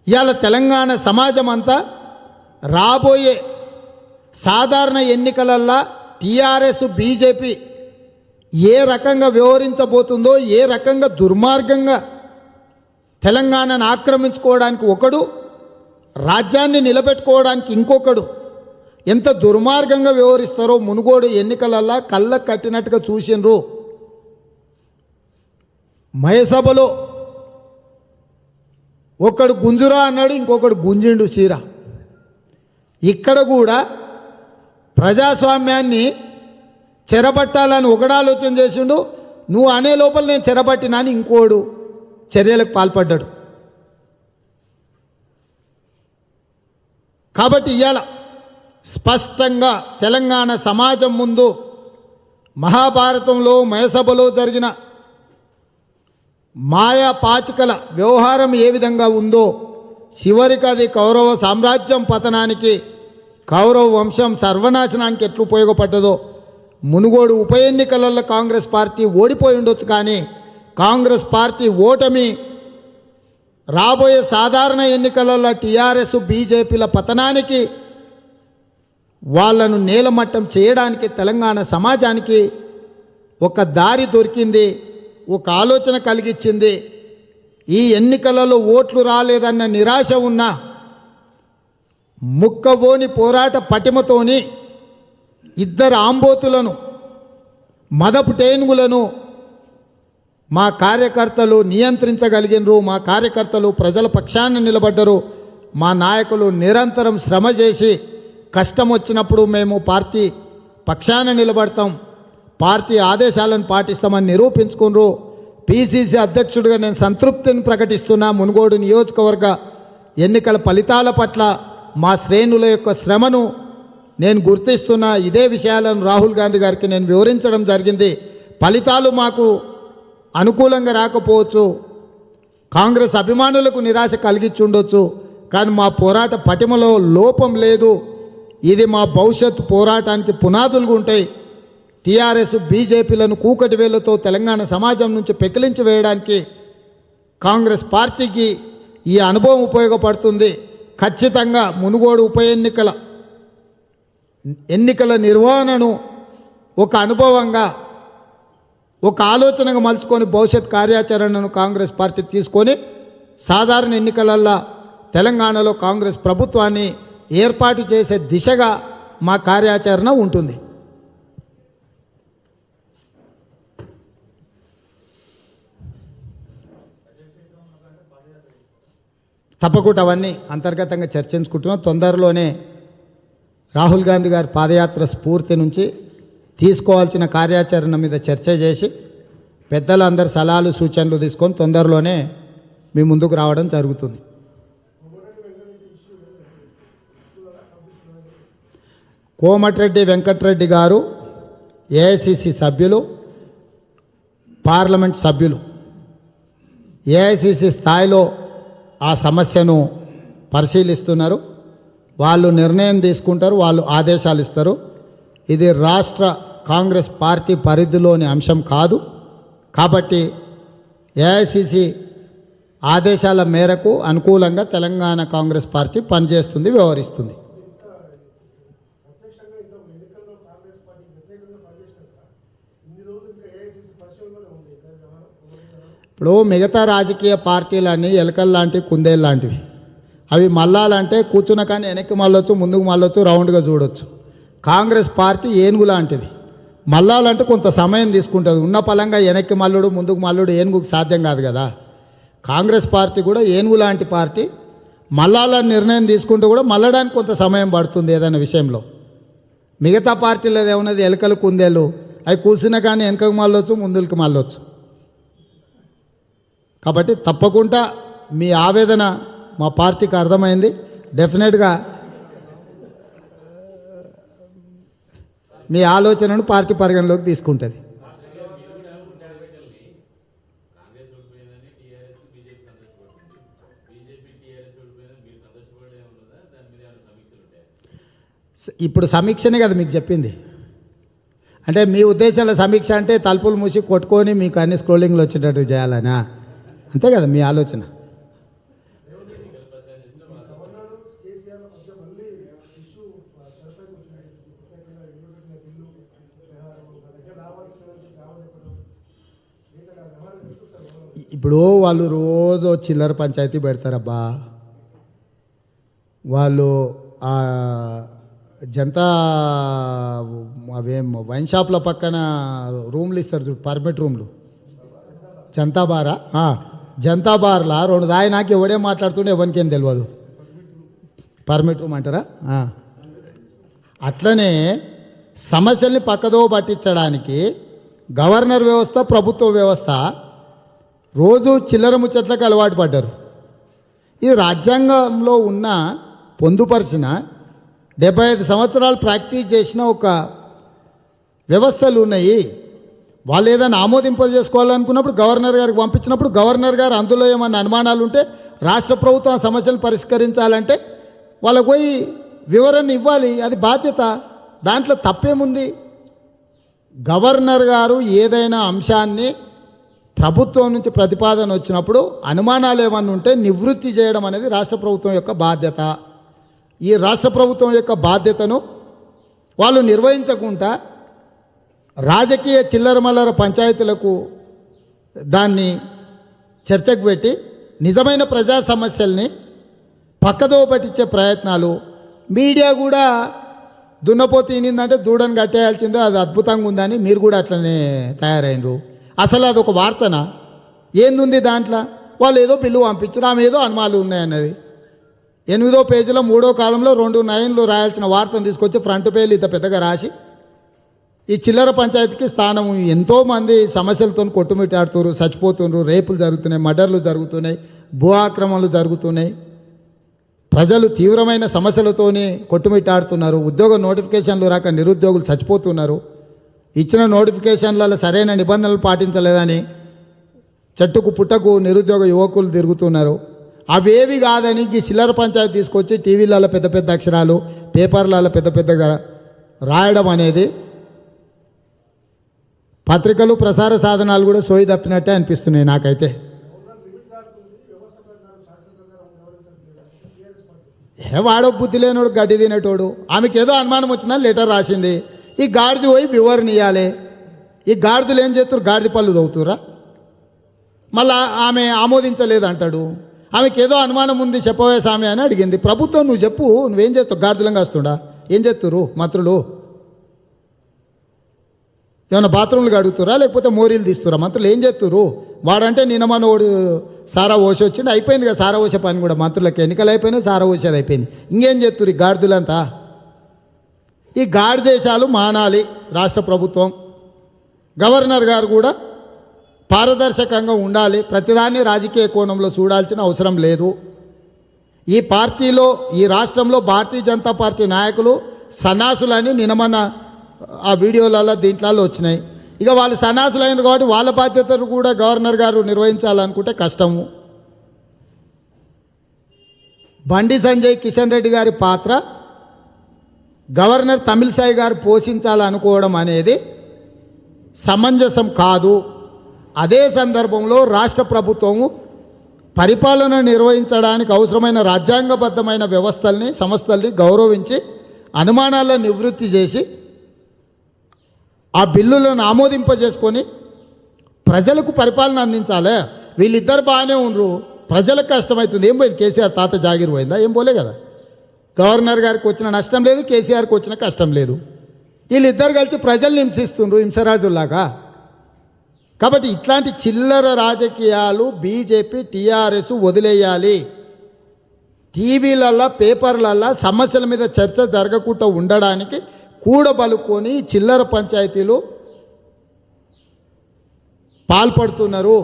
ఇవాళ తెలంగాణ సమాజం అంతా రాబోయే సాధారణ ఎన్నికలల్లా టీఆర్ఎస్ బీజేపీ ఏ రకంగా వ్యవహరించబోతుందో, ఏ రకంగా దుర్మార్గంగా తెలంగాణను ఆక్రమించుకోవడానికి ఒకడు, రాజ్యాన్ని నిలబెట్టుకోవడానికి ఇంకొకడు ఎంత దుర్మార్గంగా వ్యవహరిస్తారో మునుగోడు ఎన్నికలల్లా కళ్ళకు కట్టినట్టుగా చూసిండ్రు. మయసభలో ఒకడు గుంజురా అన్నాడు, ఇంకొకడు గుంజిండు చీర. ఇక్కడ కూడా ప్రజాస్వామ్యాన్ని చెరబట్టాలని ఒకడు ఆలోచన చేసిండు, నువ్వు అనే లోపల నేను చెరబట్టినా అని ఇంకోడు చర్యలకు పాల్పడ్డాడు. కాబట్టి ఇవాళ స్పష్టంగా తెలంగాణ సమాజం ముందు మహాభారతంలో మయసభలో జరిగిన మాయా పాచికల వ్యవహారం ఏ విధంగా ఉందో, చివరికి అది కౌరవ సామ్రాజ్యం పతనానికి, కౌరవ వంశం సర్వనాశనానికి ఎట్లు ఉపయోగపడ్డదో, మునుగోడు ఉప ఎన్నికలలో కాంగ్రెస్ పార్టీ ఓడిపోయి ఉండొచ్చు, కానీ కాంగ్రెస్ పార్టీ ఓటమి రాబోయే సాధారణ ఎన్నికలలో టీఆర్ఎస్ బీజేపీల పతనానికి, వాళ్లను నేలమట్టం చేయడానికి తెలంగాణ సమాజానికి ఒక దారి దొరికింది, ఒక ఆలోచన కలిగించింది. ఈ ఎన్నికలలో ఓట్లు రాలేదన్న నిరాశ ఉన్న ముక్కబోని పోరాట పటిమతోని ఇద్దరు ఆంబోతులను, మదపు టేనుగులను మా కార్యకర్తలు నియంత్రించగలిగినరు. మా కార్యకర్తలు ప్రజల పక్షాన నిలబడ్డరు. మా నాయకులు నిరంతరం శ్రమ చేసి కష్టం వచ్చినప్పుడు మేము పార్టీ పక్షాన నిలబడతాం, పార్టీ ఆదేశాలను పాటిస్తామని నిరూపించుకున్నారు. పిసిసి అధ్యక్షుడిగా నేను సంతృప్తిని ప్రకటిస్తున్నా. మునుగోడు నియోజకవర్గ ఎన్నికల ఫలితాల పట్ల మా శ్రేణుల యొక్క శ్రమను నేను గుర్తిస్తున్నా. ఇదే విషయాలను రాహుల్ గాంధీ గారికి నేను వివరించడం జరిగింది. ఫలితాలు మాకు అనుకూలంగా రాకపోవచ్చు, కాంగ్రెస్ అభిమానులకు నిరాశ కలిగించి ఉండొచ్చు, కానీ మా పోరాట పటిమలో లోపం లేదు. ఇది మా భవిష్యత్తు పోరాటానికి పునాదులుగా ఉంటాయి. టీఆర్ఎస్ బీజేపీలను కూకటి వేళ్లతో తెలంగాణ సమాజం నుంచి పెకిలించి వేయడానికి కాంగ్రెస్ పార్టీకి ఈ అనుభవం ఉపయోగపడుతుంది. ఖచ్చితంగా మునుగోడు ఉప ఎన్నికల నిర్వహణను ఒక అనుభవంగా, ఒక ఆలోచనగా మలుచుకొని భవిష్యత్ కార్యాచరణను కాంగ్రెస్ పార్టీ తీసుకొని సాధారణ ఎన్నికలల్లో తెలంగాణలో కాంగ్రెస్ ప్రభుత్వాన్ని ఏర్పాటు చేసే దిశగా మా కార్యాచరణ ఉంటుంది. తప్పకుండా అవన్నీ అంతర్గతంగా చర్చించుకుంటున్నాం. తొందరలోనే రాహుల్ గాంధీ గారి పాదయాత్ర స్ఫూర్తి నుంచి తీసుకోవాల్సిన కార్యాచరణ మీద చర్చ చేసి పెద్దలందరి సలహాలు సూచనలు తీసుకొని తొందరలోనే మీ ముందుకు రావడం జరుగుతుంది. కోమటిరెడ్డి వెంకటరెడ్డి గారు ఏఐసిసి సభ్యులు, పార్లమెంట్ సభ్యులు. ఏఐసిసి స్థాయిలో ఆ సమస్యను పరిశీలిస్తున్నారు. వాళ్ళు నిర్ణయం తీసుకుంటారు, వాళ్ళు ఆదేశాలు ఇస్తారు. ఇది రాష్ట్ర కాంగ్రెస్ పార్టీ పరిధిలోని అంశం కాదు. కాబట్టి ఏఐసిసి ఆదేశాల మేరకు అనుకూలంగా తెలంగాణ కాంగ్రెస్ పార్టీ పనిచేస్తుంది, వ్యవహరిస్తుంది. ఇప్పుడు మిగతా రాజకీయ పార్టీలన్నీ ఎలకలు లాంటివి, కుందేలు లాంటివి. అవి మల్లాలంటే కూర్చున్న కానీ వెనక్కి మళ్ళొచ్చు, ముందుకు మళ్ళొచ్చు, రౌండ్గా చూడొచ్చు. కాంగ్రెస్ పార్టీ ఏనుగు లాంటిది. మల్లాలంటే కొంత సమయం తీసుకుంటుంది. ఉన్న పలంగా వెనక్కి మల్లుడు, ముందుకు మల్లుడు ఏనుగుకు సాధ్యం కాదు కదా. కాంగ్రెస్ పార్టీ కూడా ఏనుగు లాంటి పార్టీ. మల్లాలని నిర్ణయం తీసుకుంటూ కూడా మల్లడానికి కొంత సమయం పడుతుంది ఏదైనా విషయంలో. మిగతా పార్టీలు ఏమన్నది ఎలకలు, కుందేలు. అవి కూర్చున్న కానీ వెనకకు మళ్ళొచ్చు, ముందుకు మళ్ళొచ్చు. కాబట్టి తప్పకుండా మీ ఆవేదన మా పార్టీకి అర్థమైంది. డెఫినెట్గా మీ ఆలోచనను పార్టీ పరిగణలోకి తీసుకుంటుంది. ఇప్పుడు సమీక్షనే కదా మీకు చెప్పింది. అంటే మీ ఉద్దేశాల సమీక్ష అంటే తలుపులు మూసి కొట్టుకొని మీకు అన్ని స్క్రోలింగ్లు వచ్చేటట్టు చేయాలనా? అంతే కదా మీ ఆలోచన. ఇప్పుడు వాళ్ళు రోజు చిల్లర పంచాయతీ పెడతారబ్బా. వాళ్ళు జనతా అవేం వైన్ షాప్ల పక్కన రూమ్లు ఇస్తారు చూడు, పర్మిట్ రూమ్లు. జనతా బారా, జనతా బార్లా 2 దాయి నాకు ఎవడే మాట్లాడుతుండే ఎవరికేం తెలియదు. పర్మిట్ రూమ్ అంటారా? అట్లనే సమస్యల్ని పక్కదో పట్టించడానికి గవర్నర్ వ్యవస్థ, ప్రభుత్వ వ్యవస్థ రోజు చిల్లర ముచ్చట్లకు అలవాటు పడ్డారు. ఇది రాజ్యాంగంలో ఉన్న పొందుపరిచిన 75 సంవత్సరాలు ప్రాక్టీస్ చేసిన ఒక వ్యవస్థలు ఉన్నాయి. వాళ్ళు ఏదైనా ఆమోదింపజేసుకోవాలనుకున్నప్పుడు గవర్నర్ గారికి పంపించినప్పుడు గవర్నర్ గారు అందులో ఏమన్నా అనుమానాలు ఉంటే రాష్ట్ర ప్రభుత్వం ఆ సమస్యలు పరిష్కరించాలంటే వాళ్ళకు పోయి వివరణ ఇవ్వాలి. అది బాధ్యత. దాంట్లో తప్పేముంది? గవర్నర్ గారు ఏదైనా అంశాన్ని ప్రభుత్వం నుంచి ప్రతిపాదన వచ్చినప్పుడు అనుమానాలు ఏమన్నా ఉంటే నివృత్తి చేయడం అనేది రాష్ట్ర ప్రభుత్వం యొక్క బాధ్యత. ఈ రాష్ట్ర ప్రభుత్వం యొక్క బాధ్యతను వాళ్ళు నిర్వహించకుండా రాజకీయ చిల్లరమల్లర పంచాయతీలకు దాన్ని చర్చకు పెట్టి నిజమైన ప్రజా సమస్యల్ని పక్కదో పట్టించే ప్రయత్నాలు. మీడియా కూడా దున్నపోతు తినిందంటే దూడని కట్టేయాల్సిందో, అది అద్భుతంగా ఉందని మీరు కూడా అట్లనే తయారైనరు. అసలు అదొక వార్తనా? ఏందుంది దాంట్లో? వాళ్ళు ఏదో బిల్లు పంపించారు, ఆమె ఏదో అనుమానాలు ఉన్నాయన్నది. 8వ పేజీలో 3వ కాలంలో 2 లైన్లు రాయాల్సిన వార్తను తీసుకొచ్చి ఫ్రంట్ పేజీలు ఇంత పెద్దగా రాసి ఈ చిల్లర పంచాయతీకి స్థానం. ఎంతోమంది సమస్యలతో కొట్టుమిట్టాడుతున్నారు, చచ్చిపోతున్నారు, రేపులు జరుగుతున్నాయి, మర్డర్లు జరుగుతున్నాయి, భూ ఆక్రమణలు జరుగుతున్నాయి. ప్రజలు తీవ్రమైన సమస్యలతోనే కొట్టుమిట్టాడుతున్నారు. ఉద్యోగ నోటిఫికేషన్లు రాక నిరుద్యోగులు చచ్చిపోతున్నారు. ఇచ్చిన నోటిఫికేషన్లలో సరైన నిబంధనలు పాటించలేదని చెట్టుకు పుట్టకు నిరుద్యోగ యువకులు తిరుగుతున్నారు. అవేవి కాదని ఈ చిల్లర పంచాయతీ తీసుకొచ్చి టీవీలలో పెద్ద పెద్ద అక్షరాలు, పేపర్లలో పెద్ద పెద్దగా రాయడం అనేది పత్రికలు, ప్రసార సాధనాలు కూడా సోయి తప్పినట్టే అనిపిస్తున్నాయి నాకైతే. వాడో బుద్ధి లేనోడు, గడ్డి తినేటోడు. ఆమెకి ఏదో అనుమానం వచ్చిందని లెటర్ రాసింది. ఈ గాడిది పోయి వివరణ ఇవ్వాలి. ఈ గాడిదలు ఏం చేస్తారు? గాడిద పళ్ళు తవ్వుతురా? మళ్ళా ఆమె ఆమోదించలేదు అంటాడు. ఆమెకి ఏదో అనుమానం ఉంది, చెప్పవే సామె అని అడిగింది. ప్రభుత్వం నువ్వు చెప్పు, నువ్వేం చేస్తావు? గాడిదలంగా వస్తుండా? ఏం చేస్తురు మంత్రులు? ఏమైనా బాత్రూమ్లు కడుగుతురా లేకపోతే మోరీలు తీస్తురా? మంత్రులు ఏం చేస్తురు? వాడంటే నిన్నమనోడు సారా ఓసి వచ్చిండు, అయిపోయింది కదా సారా ఓసే పని కూడా. మంత్రులకి ఎన్నికలు అయిపోయినాయి, సారా ఓసేది అయిపోయింది. ఇంకేం చేస్తురు ఈ గాడిదలంతా? ఈ గాడి దేశాలు మానాలి రాష్ట్ర ప్రభుత్వం. గవర్నర్ గారు కూడా పారదర్శకంగా ఉండాలి, ప్రతిదాన్ని రాజకీయ కోణంలో చూడాల్సిన అవసరం లేదు. ఈ పార్టీలో ఈ రాష్ట్రంలో భారతీయ జనతా పార్టీ నాయకులు సన్నాసులని నినమన్న ఆ వీడియోలలో దీంట్లో వచ్చినాయి. ఇక వాళ్ళు సన్నాసులైన కాబట్టి వాళ్ళ బాధ్యతను కూడా గవర్నర్ గారు నిర్వహించాలనుకుంటే కష్టము. బండి సంజయ్ కిషన్ రెడ్డి గారి పాత్ర గవర్నర్ తమిళసాయి గారు పోషించాలనుకోవడం అనేది సమంజసం కాదు. అదే సందర్భంలో రాష్ట్ర ప్రభుత్వము పరిపాలన నిర్వహించడానికి అవసరమైన రాజ్యాంగబద్ధమైన వ్యవస్థల్ని సంస్థల్ని గౌరవించి అనుమానాలను నివృత్తి చేసి ఆ బిల్లులను ఆమోదింపజేసుకొని ప్రజలకు పరిపాలన అందించాలి. వీళ్ళిద్దరు బాగానే ఉండరు, ప్రజలకు కష్టమవుతుంది. ఏం పోయింది? కేసీఆర్ తాత జాగిరి పోయిందా? ఏం పోలే కదా. గవర్నర్ గారికి వచ్చిన నష్టం లేదు, కేసీఆర్కి వచ్చిన కష్టం లేదు. వీళ్ళిద్దరు కలిసి ప్రజల్ని హింసిస్తుండ్రు హింసరాజుల్లాగా. కాబట్టి ఇట్లాంటి చిల్లర రాజకీయాలు బీజేపీ టీఆర్ఎస్ వదిలేయాలి. టీవీలల్లో పేపర్లల్లో సమస్యల మీద చర్చ జరగకుండా ఉండడానికి కూడబలుకొని చిల్లర పంచాయతీలు పాల్పడుతున్నారు.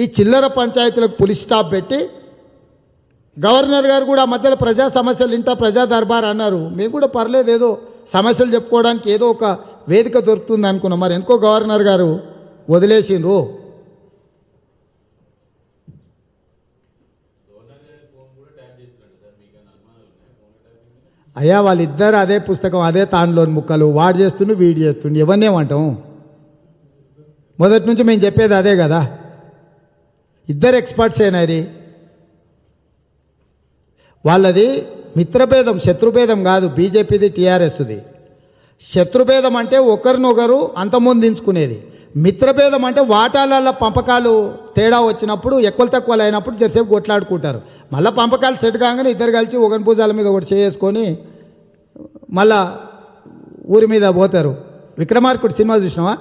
ఈ చిల్లర పంచాయతీలకు పులి స్టాప్ పెట్టి గవర్నర్ గారు కూడా మధ్యలో ప్రజా సమస్యలు ఇంటా ప్రజా దర్బార్ అన్నారు. మేము కూడా పర్లేదు, ఏదో సమస్యలు చెప్పుకోవడానికి ఏదో ఒక వేదిక దొరుకుతుంది అనుకున్నాం. మరి ఎందుకో గవర్నర్ గారు వదిలేసిండ్రు. అయ్యా వాళ్ళిద్దరు అదే పుస్తకం, అదే తానులోని ముక్కలు, వాడు చేస్తుండు వీడు చేస్తుండు, ఎవరినేమంటాం? మొదటి నుంచి మేము చెప్పేది అదే కదా. ఇద్దరు ఎక్స్పర్ట్స్ అయినారు. వాళ్ళది మిత్రభేదం, శత్రుభేదం కాదు. బీజేపీది టీఆర్ఎస్ది. శత్రుభేదం అంటే ఒకరినొకరు అంతమొందించుకునేది. మిత్రభేదం అంటే వాటాల పంపకాలు తేడా వచ్చినప్పుడు ఎక్కువ తక్కువలు అయినప్పుడు జరసేపు కొట్లాడుకుంటారు. మళ్ళీ పంపకాలు సెట్ కాగానే ఇద్దరు కలిసి ఒకరి భుజాల మీద ఒకటి చేసుకొని మళ్ళా ఊరి మీద పోతారు. విక్రమార్కుడు సినిమా చూసినావా?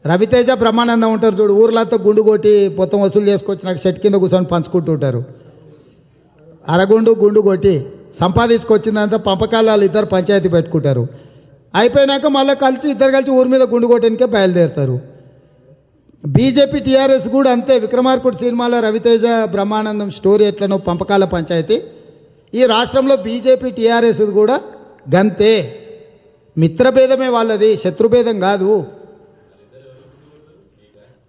రవితేజ బ్రహ్మానందం ఉంటారు చూడు, ఊర్లతో గుండు కొట్టి మొత్తం వసూలు చేసుకొచ్చి నాకు చెట్టు కింద కూర్చొని పంచుకుంటుంటారు. అరగుండు గుండు కొట్టి సంపాదించుకొచ్చిందంతా పంపకాలు వాళ్ళు ఇద్దరు పంచాయతీ పెట్టుకుంటారు. అయిపోయినాక మళ్ళీ కలిసి ఇద్దరు కలిసి ఊరి మీద గుండు కొట్టడానికే బయలుదేరుతారు. బీజేపీ టీఆర్ఎస్ కూడా అంతే. విక్రమార్కుడు సినిమాలో రవితేజ బ్రహ్మానందం స్టోరీ ఎట్లనో పంపకాల పంచాయతీ, ఈ రాష్ట్రంలో బీజేపీ టీఆర్ఎస్ కూడా గంతే. మిత్రభేదమే వాళ్ళది, శత్రుభేదం కాదు.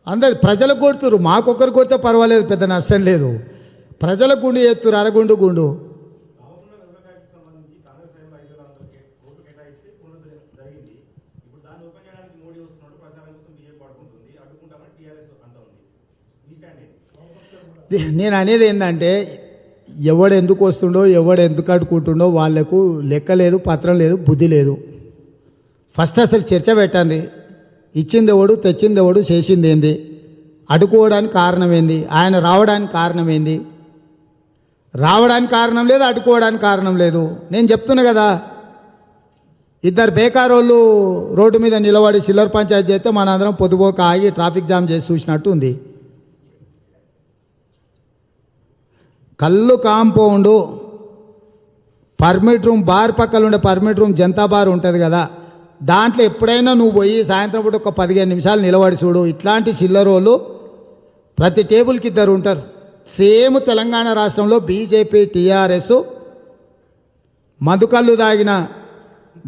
అందరు ప్రజలకు కొడుతురు, మాకొక్కరు కొడితే పర్వాలేదు, పెద్ద నష్టం లేదు. ప్రజలకు గుండు చేస్తున్నారు, అరగుండు గుండు. నేను అనేది ఏంటంటే ఎవడు ఎందుకు వస్తుండో ఎవడు ఎందుకు అడుకుంటుండో వాళ్లకు లెక్క లేదు, పత్రం లేదు, బుద్ధి లేదు. ఫస్ట్ అసలు చర్చ పెట్టండి. ఇచ్చింది ఎవడు, తెచ్చింది ఎవడు, చేసింది ఏంది, అడుకోవడానికి కారణం ఏంది, ఆయన రావడానికి కారణం ఏంది? రావడానికి కారణం లేదు, అడుకోవడానికి కారణం లేదు. నేను చెప్తున్నా కదా, ఇద్దరు బేకారోళ్ళు రోడ్డు మీద నిలబడి చిల్లర పంచాయతీ చేస్తే మనందరం పొద్దుపోక ఆగి ట్రాఫిక్ జామ్ చేసి చూసినట్టు ఉంది. కళ్ళు కాంపౌండు పర్మిట్ రూమ్, బార్ పక్కన ఉండే పర్మిట్ రూమ్ జనతా బార్ ఉంటుంది కదా, దాంట్లో ఎప్పుడైనా నువ్వు పోయి సాయంత్రం పూట ఒక 15 నిమిషాలు నిలబడి చూడు. ఇట్లాంటి చిల్లరోళ్ళు ప్రతి టేబుల్కి ఇద్దరు ఉంటారు. సేమ్ తెలంగాణ రాష్ట్రంలో బీజేపీ టీఆర్ఎస్ మధుకళ్ళు దాగిన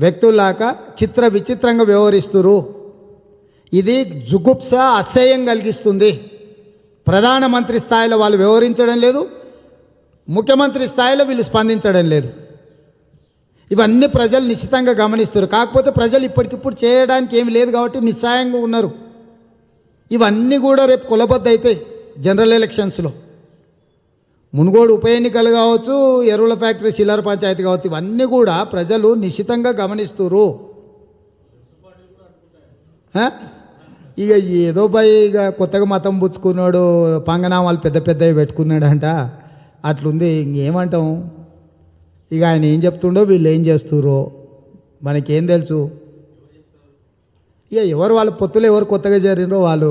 వ్యక్తుల్లాగా చిత్ర విచిత్రంగా వ్యవహరిస్తురు. ఇది జుగుప్స, అసహ్యం కలిగిస్తుంది. ప్రధానమంత్రి స్థాయిలో వాళ్ళు వ్యవహరించడం లేదు, ముఖ్యమంత్రి స్థాయిలో వీళ్ళు స్పందించడం లేదు. ఇవన్నీ ప్రజలు నిశ్చితంగా గమనిస్తారు. కాకపోతే ప్రజలు ఇప్పటికిప్పుడు చేయడానికి ఏమి లేదు కాబట్టి నిస్సాయంగా ఉన్నారు. ఇవన్నీ కూడా రేపు కొలబద్ద అవుతాయి జనరల్ ఎలక్షన్స్లో. మునుగోడు ఉప ఎన్నికలు కావచ్చు, ఎరువుల ఫ్యాక్టరీ చిల్లర పంచాయతీ కావచ్చు, ఇవన్నీ కూడా ప్రజలు నిశ్చితంగా గమనిస్తున్నారు. ఇక ఏదో పోయి ఇక కొత్తగా మతం పుచ్చుకున్నాడు, పంగనామాలు పెద్ద పెద్దవి పెట్టుకున్నాడంట, అట్లుంది. ఇంకేమంటాం? ఇక ఆయన ఏం చెప్తుండో వీళ్ళు ఏం చేస్తుర్రో మనకేం తెలుసు. ఇక ఎవరు వాళ్ళ పొత్తులు ఎవరు కొత్తగా చేరిండ్రో వాళ్ళు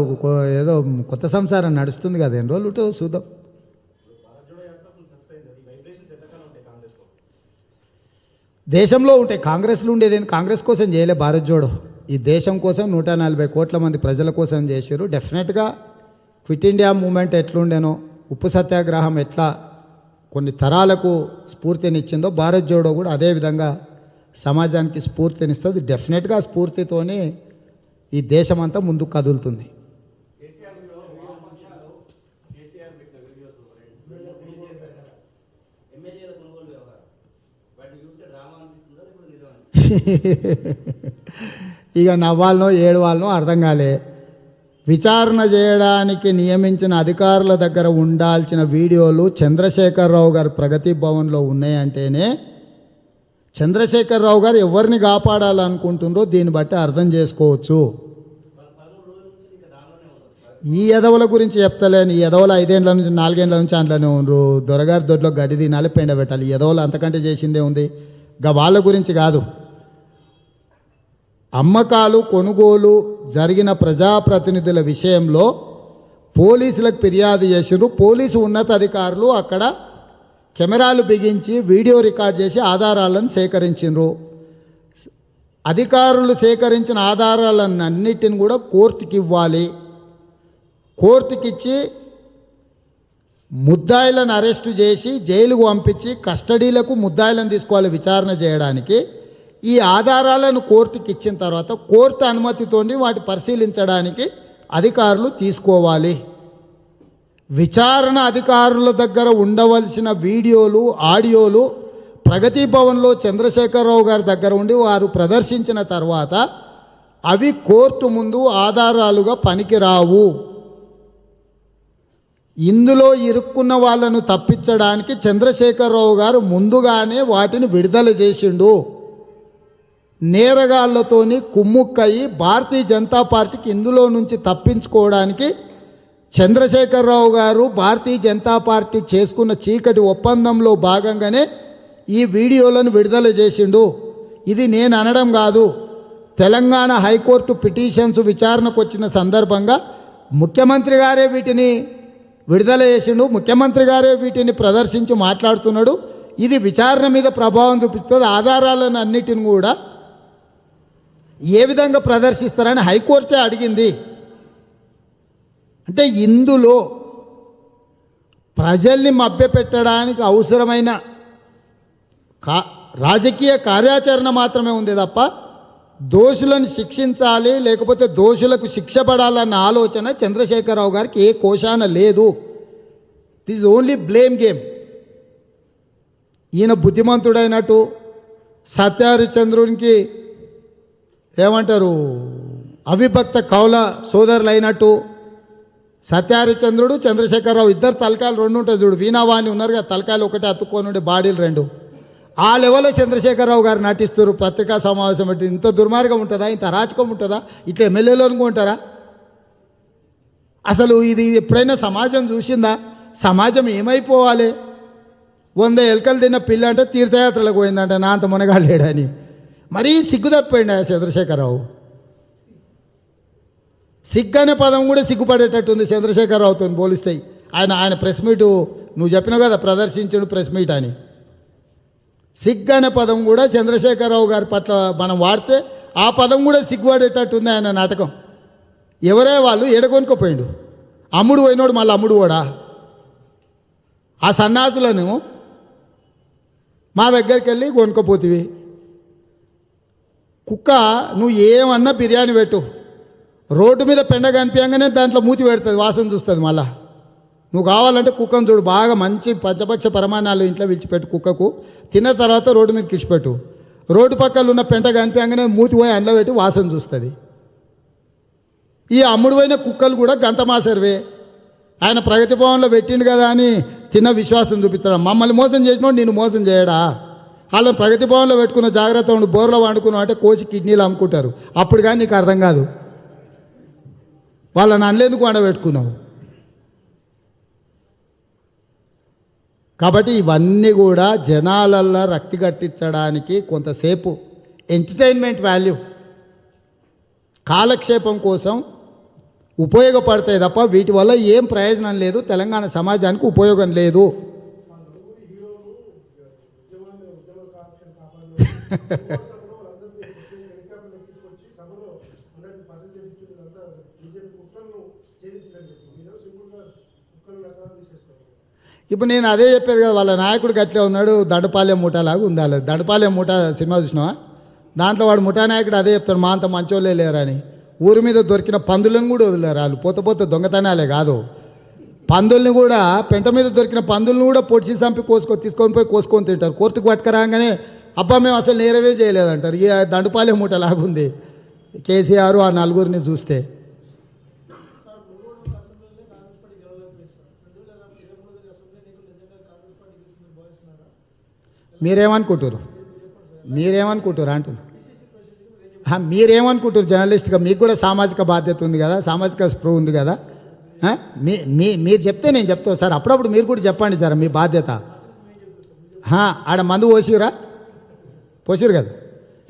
ఏదో కొత్త సంసారం నడుస్తుంది కదా, ఎన్ని రోజులు ఉంటుందో చూద్దాం. దేశంలో ఉంటాయి. కాంగ్రెస్లో ఉండేది ఏంది? కాంగ్రెస్ కోసం చేయలే భారత్ జోడో. ఈ దేశం కోసం 140 కోట్ల మంది ప్రజల కోసం చేశారు. డెఫినెట్గా క్విట్ ఇండియా మూమెంట్ ఎట్లుండేనో, ఉప్పు సత్యాగ్రహం ఎట్లా కొన్ని తరాలకు స్ఫూర్తినిచ్చిందో, భారత్ జోడో కూడా అదేవిధంగా సమాజానికి స్ఫూర్తినిస్తుంది. డెఫినెట్గా స్ఫూర్తితోనే ఈ దేశం అంతా ముందుకు కదులుతుంది. ఇక నవ్వాలనో ఏడవాలనో అర్థం కాలే. విచారణ చేయడానికి నియమించిన అధికారుల దగ్గర ఉండాల్సిన వీడియోలు చంద్రశేఖరరావు గారు ప్రగతి భవన్లో ఉన్నాయంటేనే చంద్రశేఖరరావు గారు ఎవరిని కాపాడాలనుకుంటుండ్రో దీన్ని బట్టి అర్థం చేసుకోవచ్చు. ఈ ఎదవల గురించి చెప్తలేను. ఈ ఎదవలు 5 ఏళ్ళ నుంచి 4 ఏళ్ళ నుంచి అందులోనే ఉండరు. దొరగారి దొడ్లో గడ్డి తినాలి, పెండ పెట్టాలి. ఈ ఎదవలు అంతకంటే చేసిందే ఉంది. ఇక వాళ్ళ గురించి కాదు. అమ్మకాలు కొనుగోలు జరిగిన ప్రజాప్రతినిధుల విషయంలో పోలీసులకు ఫిర్యాదు చేసిర్రు. పోలీసు ఉన్నతాధికారులు అక్కడ కెమెరాలు బిగించి వీడియో రికార్డ్ చేసి ఆధారాలను సేకరించిండ్రు. అధికారులు సేకరించిన ఆధారాలన్నిటిని కూడా కోర్టుకి ఇవ్వాలి. కోర్టుకిచ్చి ముద్దాయిలను అరెస్టు చేసి జైలుకు పంపించి కస్టడీలకు ముద్దాయిలను తీసుకోవాలి విచారణ చేయడానికి. ఈ ఆధారాలను కోర్టుకి ఇచ్చిన తర్వాత కోర్టు అనుమతితోని వాటి పరిశీలించడానికి అధికారులు తీసుకోవాలి. విచారణ అధికారుల దగ్గర ఉండవలసిన వీడియోలు, ఆడియోలు ప్రగతి భవన్లో చంద్రశేఖరరావు గారి దగ్గర ఉండి వారు ప్రదర్శించిన తర్వాత అవి కోర్టు ముందు ఆధారాలుగా పనికిరావు. ఇందులో ఇరుక్కున్న వాళ్ళను తప్పించడానికి చంద్రశేఖరరావు గారు ముందుగానే వాటిని విడుదల చేసిండు. నేరగాళ్లతోని కుమ్ముక్కయి భారతీయ జనతా పార్టీకి ఇందులో నుంచి తప్పించుకోవడానికి చంద్రశేఖరరావు గారు భారతీయ జనతా పార్టీ చేసుకున్న చీకటి ఒప్పందంలో భాగంగానే ఈ వీడియోలను విడుదల చేసిండు. ఇది నేను అనడం కాదు. తెలంగాణ హైకోర్టు పిటిషన్స్ విచారణకు వచ్చిన సందర్భంగా ముఖ్యమంత్రి గారే వీటిని విడుదల చేసిండు. ముఖ్యమంత్రి గారే వీటిని ప్రదర్శించి మాట్లాడుతున్నాడు. ఇది విచారణ మీద ప్రభావం చూపిస్తుంది. ఆధారాలను అన్నిటిని కూడా ఏ విధంగా ప్రదర్శిస్తారని హైకోర్టే అడిగింది. అంటే ఇందులో ప్రజల్ని మభ్యపెట్టడానికి అవసరమైన రాజకీయ కార్యాచరణ మాత్రమే ఉంది తప్ప దోషులను శిక్షించాలి లేకపోతే దోషులకు శిక్ష పడాలన్న ఆలోచన చంద్రశేఖరరావు గారికి ఏ కోశాన లేదు. This only blame game. ఈయన బుద్ధిమంతుడైనట్టు సత్యహరిచంద్రునికి ఏమంటారు అవిభక్త కౌల సోదరులు అయినట్టు సత్యహరిచంద్రుడు చంద్రశేఖరరావు ఇద్దరు తలకాయలు 2 ఉంటాయి చూడు. వీణావాణి ఉన్నారు కదా, తలకాయలు ఒకటే అతుక్కొని ఉండే బాడీలు 2. ఆ లెవెల్లో చంద్రశేఖరరావు గారు నటిస్తారు. పత్రికా సమావేశం పెట్టి ఇంత దుర్మార్గం ఉంటుందా? ఇంత అరాచకం ఉంటుందా? ఇట్లా ఎమ్మెల్యేలు అనుకుంటారా? అసలు ఇది ఎప్పుడైనా సమాజం చూసిందా? సమాజం ఏమైపోవాలి? 100 ఎలుకలు తిన్న పిల్ల అంటే తీర్థయాత్రలకు పోయిందంట, నా అంత మునగాలేడని. మరీ సిగ్గు తప్పిపోయింది ఆ చంద్రశేఖరరావు. సిగ్గు అనే పదం కూడా సిగ్గుపడేటట్టుంది చంద్రశేఖరరావుతో పోలిస్తాయి. ఆయన ప్రెస్ మీటు నువ్వు చెప్పినావు కదా ప్రదర్శించడు ప్రెస్ మీట్ అని. సిగ్గు అనే పదం కూడా చంద్రశేఖరరావు గారి పట్ల మనం వాడితే ఆ పదం కూడా సిగ్గుపడేటట్టుంది ఆయన నాటకం. ఎవరే వాళ్ళు ఎడగొనుకోపోయిండు. అమ్ముడు పోయినోడు మళ్ళీ అమ్ముడు కూడా. ఆ సన్నాసులను మా దగ్గరికి వెళ్ళి కొనుక్కపోతివి. కుక్క నువ్వు ఏమన్నా బిర్యానీ పెట్టు, రోడ్డు మీద పెండ కనిపించగానే దాంట్లో మూతి పెడుతుంది, వాసన చూస్తుంది. మళ్ళా నువ్వు కావాలంటే కుక్కను చూడు, బాగా మంచి పంచపక్ష పరమాణాలు ఇంట్లో విడిచిపెట్టు. కుక్కకు తిన్న తర్వాత రోడ్డు మీద కిడిచిపెట్టు. రోడ్డు పక్కన ఉన్న పెంట కనిపించగానే మూతి పోయి అండ్లో పెట్టి వాసన చూస్తుంది. ఈ అమ్ముడు పోయిన కుక్కలు కూడా గంతమాసరివే. ఆయన ప్రగతి భవన్లో పెట్టిండు కదా అని తిన్న విశ్వాసం చూపిస్తాడు. మమ్మల్ని మోసం చేసినోడు నిన్ను మోసం చేయడా? వాళ్ళని ప్రగతి భవన్లో పెట్టుకున్న జాగ్రత్త ఉండి బోర్లో వండుకున్నావు అంటే కోసి కిడ్నీలు అమ్ముకుంటారు. అప్పుడు కానీ నీకు అర్థం కాదు వాళ్ళని అనలేందుకు వండబెట్టుకున్నావు. కాబట్టి ఇవన్నీ కూడా జనాలల్లో రక్తి కట్టించడానికి కొంతసేపు ఎంటర్టైన్మెంట్ వాల్యూ కాలక్షేపం కోసం ఉపయోగపడతాయి తప్ప వీటి వల్ల ఏం ప్రయోజనం లేదు. తెలంగాణ సమాజానికి ఉపయోగం లేదు. ఇప్పుడు నేను అదే చెప్పేది కదా, వాళ్ళ నాయకుడికి అట్లే ఉన్నాడు, దండపాలెం ముఠాలాగా ఉండాలి. దండపాలెం ముఠా సినిమా చూసినావా? దాంట్లో వాడు ముఠా నాయకుడు అదే చెప్తాడు, మా అంత మంచోళ్ళే లేరని. ఊరి మీద దొరికిన పందులను కూడా వదిలేరు వాళ్ళు. పోతే దొంగతనాలే కాదు, పందుల్ని కూడా, పెంట మీద దొరికిన పందులను కూడా పొడిచి చంపి తీసుకొని పోయి కోసుకొని తింటారు. కోర్టుకు పట్టుకరాగానే అబ్బా మేము అసలు నేరవే చేయలేదంటారు. ఇక దండపాలెం ముఠలాగుంది కేసీఆర్ ఆ నలుగురిని చూస్తే. మీరేమనుకుంటారు అంటున్నారు? మీరేమనుకుంటారు జర్నలిస్ట్గా? మీకు కూడా సామాజిక బాధ్యత ఉంది కదా, సామాజిక స్పృహ ఉంది కదా. మీరు చెప్తే నేను చెప్తాను సార్. అప్పుడప్పుడు మీరు కూడా చెప్పండి సార్ మీ బాధ్యత. ఆడ మందు పోసిరు కదా,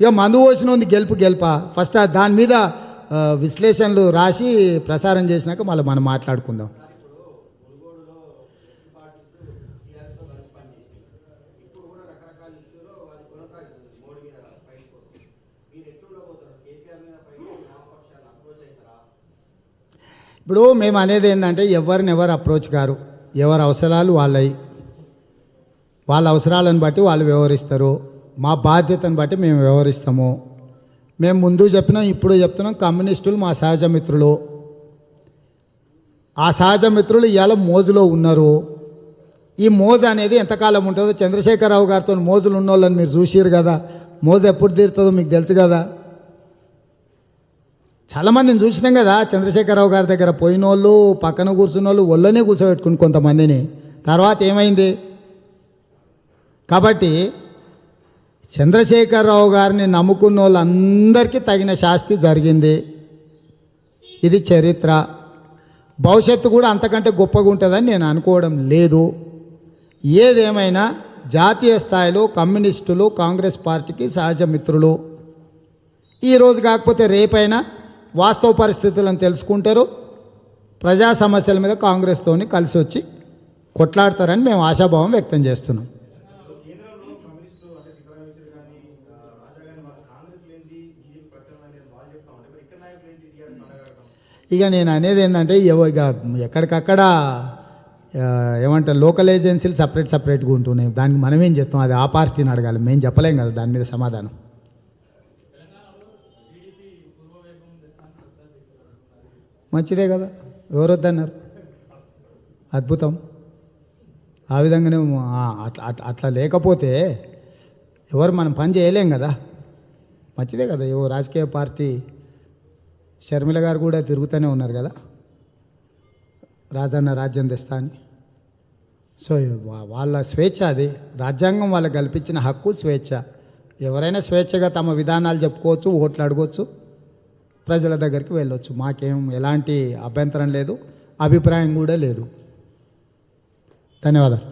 ఇక మందు పోసిన ఉంది గెలుపా. ఫస్ట్ దాని మీద విశ్లేషణలు రాసి ప్రసారం చేసినాక మళ్ళీ మనం మాట్లాడుకుందాం. ఇప్పుడు మేము అనేది ఏంటంటే ఎవరిని అప్రోచ్ గారు, ఎవరి అవసరాలు వాళ్ళవి, వాళ్ళ అవసరాలను బట్టి వాళ్ళు వ్యవహరిస్తారు. మా బాధ్యతను బట్టి మేము వ్యవహరిస్తాము. మేము ముందు చెప్పినాం, ఇప్పుడు చెప్తున్నాం, కమ్యూనిస్టులు మా సహజ మిత్రులు. ఆ సహజ మిత్రులు ఇవాళ మోజులో ఉన్నారు. ఈ మోజు అనేది ఎంతకాలం ఉంటుందో, చంద్రశేఖరరావు గారితో మోజులు ఉన్నోళ్ళని మీరు చూసిరు కదా, మోజు ఎప్పుడు తీరుతుందో మీకు తెలుసు కదా. చాలామందిని చూసినాం కదా, చంద్రశేఖరరావు గారి దగ్గర పోయిన వాళ్ళు, పక్కన కూర్చున్న వాళ్ళు ఒళ్ళనే కూర్చోబెట్టుకుని కొంతమందిని. తర్వాత ఏమైంది? కాబట్టి చంద్రశేఖరరావు గారిని నమ్ముకున్న వాళ్ళందరికీ తగిన శాస్తి జరిగింది. ఇది చరిత్ర. భవిష్యత్తు కూడా అంతకంటే గొప్పగా ఉంటుందని నేను అనుకోవడం లేదు. ఏదేమైనా జాతీయ స్థాయిలో కమ్యూనిస్టులు కాంగ్రెస్ పార్టీకి సహజ మిత్రులు. ఈరోజు కాకపోతే రేపైనా వాస్తవ పరిస్థితులను తెలుసుకుంటారు, ప్రజా సమస్యల మీద కాంగ్రెస్తోని కలిసి వచ్చి కొట్లాడతారని మేము ఆశాభావం వ్యక్తం చేస్తున్నాం. ఇక నేను అనేది ఏంటంటే ఇక ఎక్కడికక్కడ ఏమంటారు, లోకల్ ఏజెన్సీలు సపరేట్గా ఉంటున్నాయి. దానికి మనం ఏం చెప్తాం? అది ఆ పార్టీని అడగాలి, మేము చెప్పలేం కదా దాని మీద సమాధానం. మంచిదే కదా, ఎవరు వద్దన్నారు? అద్భుతం. ఆ విధంగానే అట్లా లేకపోతే ఎవరు మనం పని చేయలేం కదా. మంచిదే కదా. ఏవో రాజకీయ పార్టీ షర్మిల గారు కూడా తిరుగుతూనే ఉన్నారు కదా, రాజన్న రాజ్యం తెస్తా అని. సో వాళ్ళ స్వేచ్ఛ, అది రాజ్యాంగం వాళ్ళకి కల్పించిన హక్కు, స్వేచ్ఛ. ఎవరైనా స్వేచ్ఛగా తమ విధానాలు చెప్పుకోవచ్చు, ఓట్లు అడగవచ్చు, ప్రజల దగ్గరికి వెళ్ళొచ్చు. మాకేం ఎలాంటి అభ్యంతరం లేదు, అభిప్రాయం కూడా లేదు. ధన్యవాదాలు.